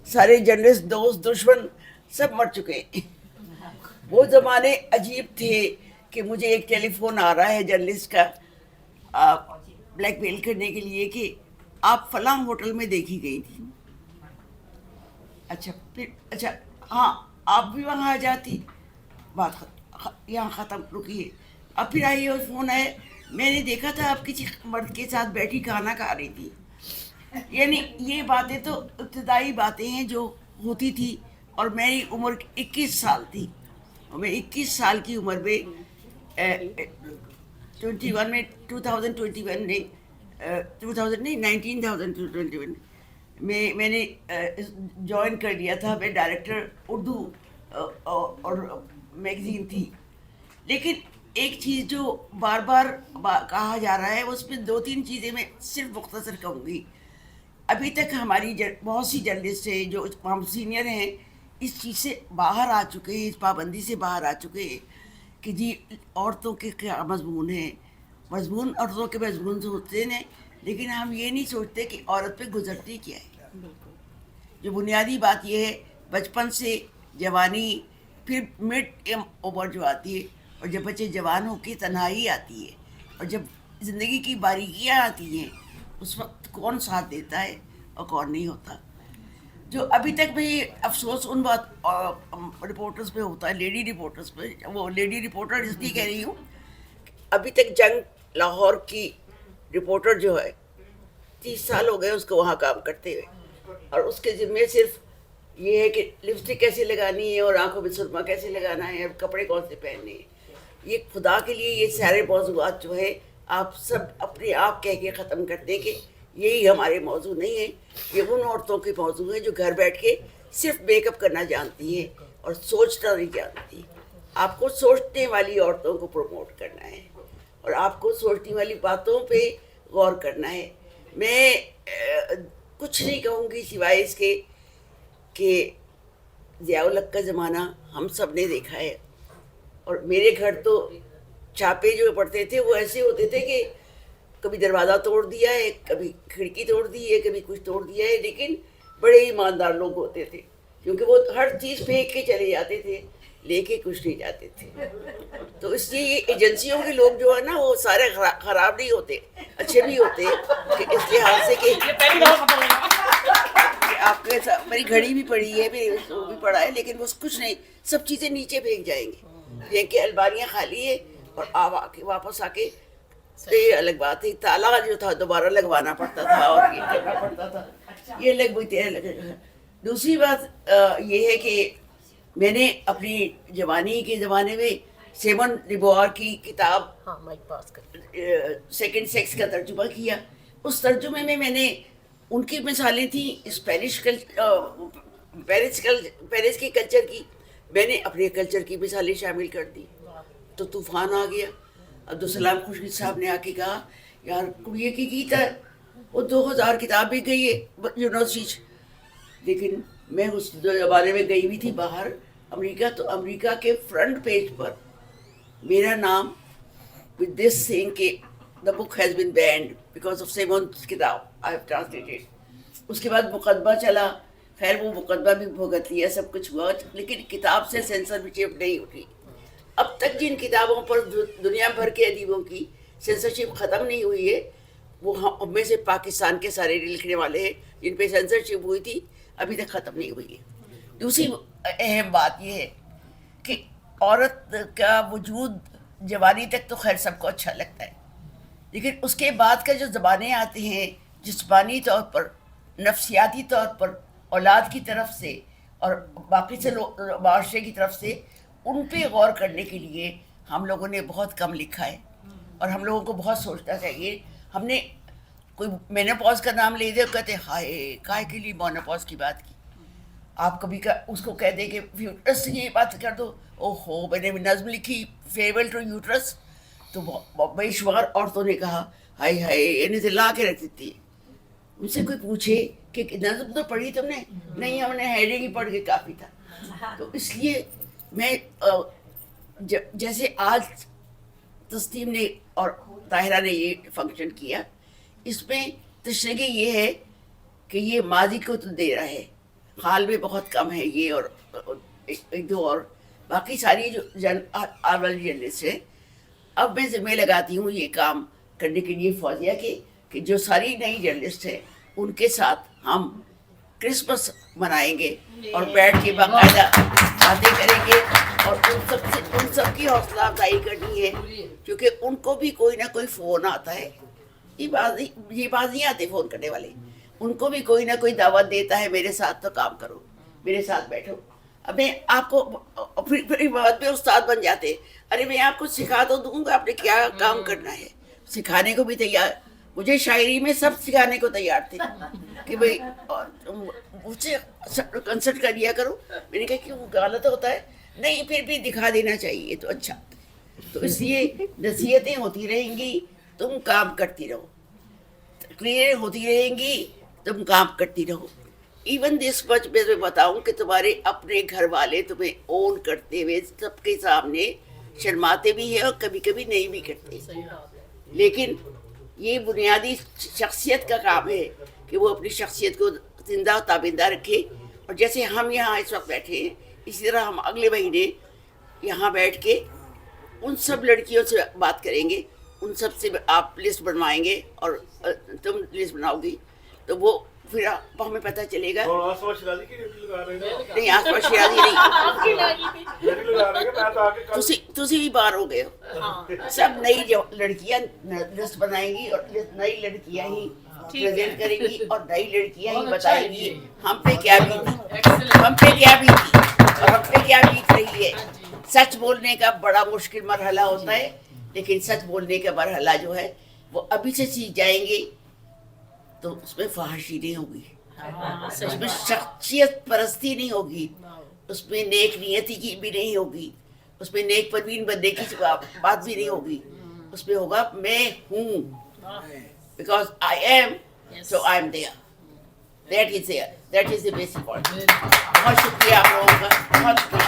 सारे जर्नलिस्ट, दोस्त, दुश्मन सब मर चुके हैं। वो ज़माने अजीब थे कि मुझे एक टेलीफोन आ रहा है जर्नलिस्ट का ब्लैकमेल करने के लिए कि आप फलां होटल में देखी गई थी। अच्छा हाँ, आप भी वहाँ आ जाती, बात यहाँ ख़त्म, रुकिए। अब फिर आई और फ़ोन आए, मैंने देखा था आप किसी मर्द के साथ बैठी खाना खा रही थी। यानी ये बातें तो इब्तदाई बातें हैं जो होती थी, और मेरी उम्र 21 साल थी, और मैं 21 साल की उम्र में 21 में 2021 में 1921 में मैंने ज्वाइन कर लिया था। मैं डायरेक्टर उर्दू और मैगज़ीन थी। लेकिन एक चीज़ जो बार बार कहा जा रहा है, उसमें 2-3 चीज़ें मैं सिर्फ मुख्तसर कहूँगी। अभी तक हमारी बहुत सी जर्नलिस्ट हैं जो हम सीनियर हैं, इस चीज़ से बाहर आ चुके हैं, इस पाबंदी से बाहर आ चुके हैं कि जी औरतों के क्या मजमून है। मजमून औरतों के मजमून होते हैं, लेकिन हम ये नहीं सोचते कि औरत पे गुजरती क्या है। जो बुनियादी बात ये है, बचपन से जवानी, फिर मिड ओवर जो आती है, और जब बच्चे जवान होकर तन्हाई आती है, और जब ज़िंदगी की बारीकियाँ आती हैं, उस वक्त कौन साथ देता है और कौन नहीं होता। जो अभी तक भी अफसोस उन बात रिपोर्टर्स पे होता है, लेडी रिपोर्टर्स पे। वो लेडी रिपोर्टर इसलिए कह रही हूँ, अभी तक जंग लाहौर की रिपोर्टर जो है 30 साल हो गए उसको वहाँ काम करते हुए, और उसके ज़िम्मे सिर्फ ये है कि लिपस्टिक कैसे लगानी है और आंखों में सुरमा कैसे लगाना है और कपड़े कौन से पहनने हैं। ये खुदा के लिए ये सारे मौज़ूआत जो है आप सब अपने आप कह के ख़त्म कर दें कि यही हमारे मौजू नहीं है। ये उन औरतों के मौजू हैं जो घर बैठ के सिर्फ मेकअप करना जानती हैं और सोचना नहीं जानती। आपको सोचने वाली औरतों को प्रमोट करना है और आपको सोचने वाली बातों पे गौर करना है। मैं कुछ नहीं कहूँगी सिवाय इसके कि ज़िया-उल-हक का ज़माना हम सब ने देखा है, और मेरे घर तो छापे जो पड़ते थे वो ऐसे होते थे कि कभी दरवाज़ा तोड़ दिया है, कभी खिड़की तोड़ दी है, कभी कुछ तोड़ दिया है, लेकिन बड़े ईमानदार लोग होते थे क्योंकि वो हर चीज़ फेंक के चले जाते थे, लेके कुछ नहीं जाते थे। तो इसलिए ये एजेंसियों के लोग जो है ना, वो सारे ख़राब नहीं होते, अच्छे भी होते कि इस लिहाज से कि आपके साथ मेरी घड़ी भी पड़ी है, वो भी पड़ा है, लेकिन वो कुछ नहीं, सब चीज़ें नीचे फेंक जाएंगे, फेंक के अलमारियाँ खाली है और आके वापस आके तो ये अलग बात है, ताला जो था दोबारा लगवाना पड़ता था और ये करना पड़ता था, ये अलग बात है। दूसरी बात ये है कि मैंने अपनी जवानी के ज़माने में सिमोन de Beauvoir की किताब सेकंड सेक्स का तर्जुमा किया। उस तर्जुमे में मैंने उनकी मिसालें थी पेरिस के कल्चर की, मैंने अपने कल्चर की मिसालें शामिल कर दी, तो तूफ़ान आ गया। अब्दुलसलाम खुर्शीद साहब ने आके कहा यार कुड़िए की गीत है, वो 2000 किताब भी गई है यूनिवर्सिटी, लेकिन मैं उस ज़माने में गई हुई थी बाहर अमेरिका, तो अमेरिका के फ्रंट पेज पर मेरा नाम विद दिस सेइंग के the book has been banned because of Simone किताब आई हैव ट्रांसलेटेड। उसके बाद मुकदमा चला, खैर वो मुकदमा भी भुगत लिया, सब कुछ हुआ, लेकिन किताब से सेंसरशिप नहीं उठी। अब तक जिन किताबों पर दुनिया भर के अदीबों की सेंसरशिप ख़त्म नहीं हुई है, वो हम में से पाकिस्तान के सारे लिखने वाले हैं जिन पे सेंसरशिप हुई थी, अभी तक ख़त्म नहीं हुई है। दूसरी अहम बात यह है कि औरत का वजूद जवानी तक तो खैर सबको अच्छा लगता है, लेकिन उसके बाद का जो ज़माने आते हैं जिस्मानी तौर पर, नफ्सियाती तौर पर, औलाद की तरफ से और बाकी से माशरे की तरफ से, उन पे गौर करने के लिए हम लोगों ने बहुत कम लिखा है और हम लोगों को बहुत सोचना चाहिए। हमने कोई मेनोपॉज का नाम ले दिया, कहते हाय काय के लिए मेनोपॉज की बात की। आप कभी उसको कह दे कि यूट्रस से ये बात कर दो, ओहो मैंने नज़्म लिखी फेयरवेल टू यूट्रस, तो बेशुमार औरतों ने कहा हाय हाय इन्हें तो ला के रख देती है। उनसे कोई पूछे कि नज़्म तो पढ़ी तुमने? नहीं, हमने हेडिंग ही पढ़ के काफ़ी था। तो इसलिए मैं जैसे आज तस्लीम ने और ताहिरा ने ये फंक्शन किया, इसमें तशरीह ये है कि ये माजी को तो दे रहा है, हाल में बहुत कम है ये, और एक दो और बाकी सारी जो आने वाली जर्नलिस्ट है। अब मैं ज़िम्मे लगाती हूँ ये काम करने के लिए फौजिया के कि जो सारी नई जर्नलिस्ट है उनके साथ हम क्रिसमस मनाएंगे और बैठ के बाकायदा बातें करेंगे, और उन सब की हौसला अफजाई करनी है, क्योंकि उनको भी कोई ना कोई फ़ोन आता है। ये बात नहीं आती फ़ोन करने वाले, उनको भी कोई ना कोई दावत देता है, मेरे साथ तो काम करो, मेरे साथ बैठो। अब मैं आपको फिर बाद में उस्ताद बन जाते, अरे मैं आपको सिखा तो दूंगा, आपने क्या काम करना है, सिखाने को भी तैयार। मुझे शायरी में सब सिखाने को तैयार थे कि भाई मुझसे कंसल्ट कर लिया करो। मैंने कहा कि वो गलत होता है, नहीं फिर भी दिखा देना चाहिए तो अच्छा। तो इसलिए नसीहतें होती रहेंगी, तुम काम करती रहो, तकरीरें होती रहेंगी, तुम काम करती रहो। इवन दिस मच मैं बताऊं कि तुम्हारे अपने घर वाले तुम्हें ओन करते हुए सबके सामने शर्माते भी हैं और कभी कभी नहीं भी करते, लेकिन ये बुनियादी शख्सियत का काम है कि वो अपनी शख्सियत को जिंदा और ताबिंदा रखे। और जैसे हम यहाँ इस वक्त बैठे हैं, इसी तरह हम अगले महीने यहाँ बैठ के उन सब लड़कियों से बात करेंगे, उन सब से आप लिस्ट बनवाएंगे और तुम लिस्ट बनाओगी, तो वो फिर हमें पता चलेगा। नहीं आसपास शिराजी नहीं, तुसी भी बाहर हो गए हो। सब नई लड़कियां लिस्ट बनाएंगी और नई लड़कियां ही प्रेजेंट करेंगी और नई लड़कियां ही बताएंगी हम पे क्या बीती, हम पे क्या बीती और हम पे क्या बीत रही है। सच बोलने का बड़ा मुश्किल मरहला होता है, लेकिन सच बोलने का मरहला जो है वो अभी से सीख जाएंगे तो उसमें फहाशी नहीं होगी, उसमें शख्सियत परस्ती नहीं होगी, उसमें नेक नियति की भी नहीं होगी, उसमें नेक परवीन बनने की बात भी नहीं होगी, उसमें होगा मैं हूँ, because I am so I am there, that is the basic point. बहुत शुक्रिया आप लोगों का, बहुत शुक्रिया।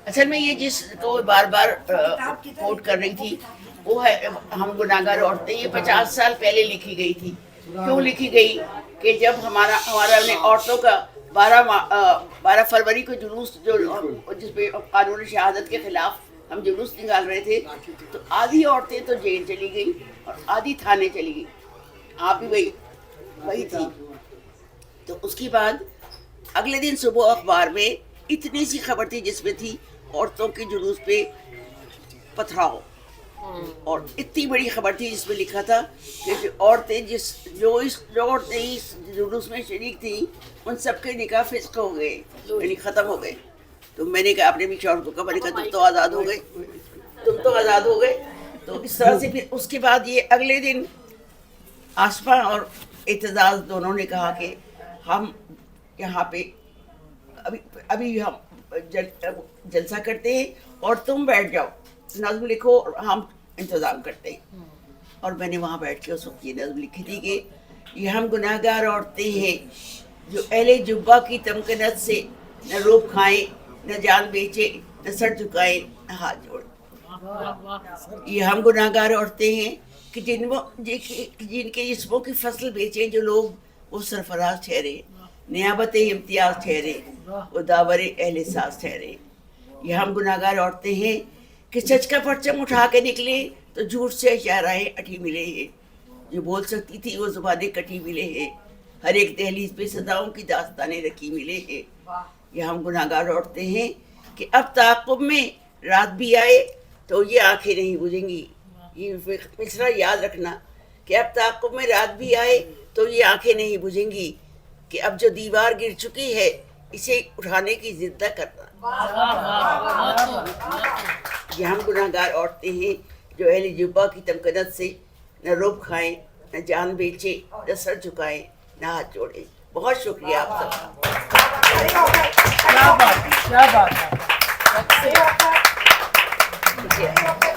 असल में ये जिसको बार बार कोट कर रही थी वो है हम गुनाहगार औरतें, ये 50 साल पहले लिखी गई थी। क्यों लिखी गई कि जब हमारा औरतों का 12 फरवरी को जुलूस जो जिसपे कानून शहादत के खिलाफ हम जुलूस निकाल रहे थे, तो आधी औरतें तो जेल चली गई और आधी थाने चली गई, आप भी वही थी। तो उसके बाद अगले दिन सुबह अखबार में इतनी सी खबर थी जिसमें थी औरतों के जुलूस पे पथराव, और इतनी बड़ी खबर थी जिसमें लिखा था कि जो औरतें इस जुलूस में शरीक थी उन सबके निकाह फिस्क हो गए, यानी ख़त्म हो गए। तो मैंने कहा, अपने भी शौहर को कहा, मैंने कहा तुम तो आज़ाद हो गए, तो इस तरह से फिर उसके बाद ये अगले दिन आसमा और एतजाज दोनों ने कहा कि हम यहाँ पे अभी हम जलसा करते हैं और तुम बैठ जाओ, नज़्म लिखो और हम इंतज़ाम करते हैं। और मैंने वहाँ बैठ के उस वक्त ये नज़्म लिखी थी कि ये हम गुनाहगार औरतें हैं जो अहले जुब्बा की तमकनत से न रोब खाएं, न जान बेचे, न सर झुकाएं, न हाथ जोड़ें। ये हम गुनाहगार औरतें हैं कि जिनके जिस्मों की फसल बेचे जो लोग वो सरफराज ठहरे, नियाबत इम्तियाज ठहरे, वो दावर अहले साज ठहरे। ये हम गुनाहगार औरतें हैं कि सच का परचम उठा के निकले तो झूठ से इशाराएं अठी मिले हैं, जो बोल सकती थी वो ज़ुबानें कटी मिले हैं, हर एक दहलीज पे सदाओं की दास्तानें रखी मिले हैं। ये हम गुनाहगार औरतें हैं कि अब ताक़ुब में रात भी आए तो ये आंखें नहीं बुझेंगी। ये मिसरा याद रखना कि अब ताक़ुब में रात भी आए तो ये आंखें नहीं बुझेंगी, कि अब जो दीवार गिर चुकी है इसे उठाने की जिद न करना। ये हम गुनाहगार औरतें हैं जो अहले जुब्बा की तमकनत से न रोब खाएं, न जान बेचे, न सर झुकाएं, न हाथ जोड़ें। बहुत शुक्रिया आप सबका। क्या बात है।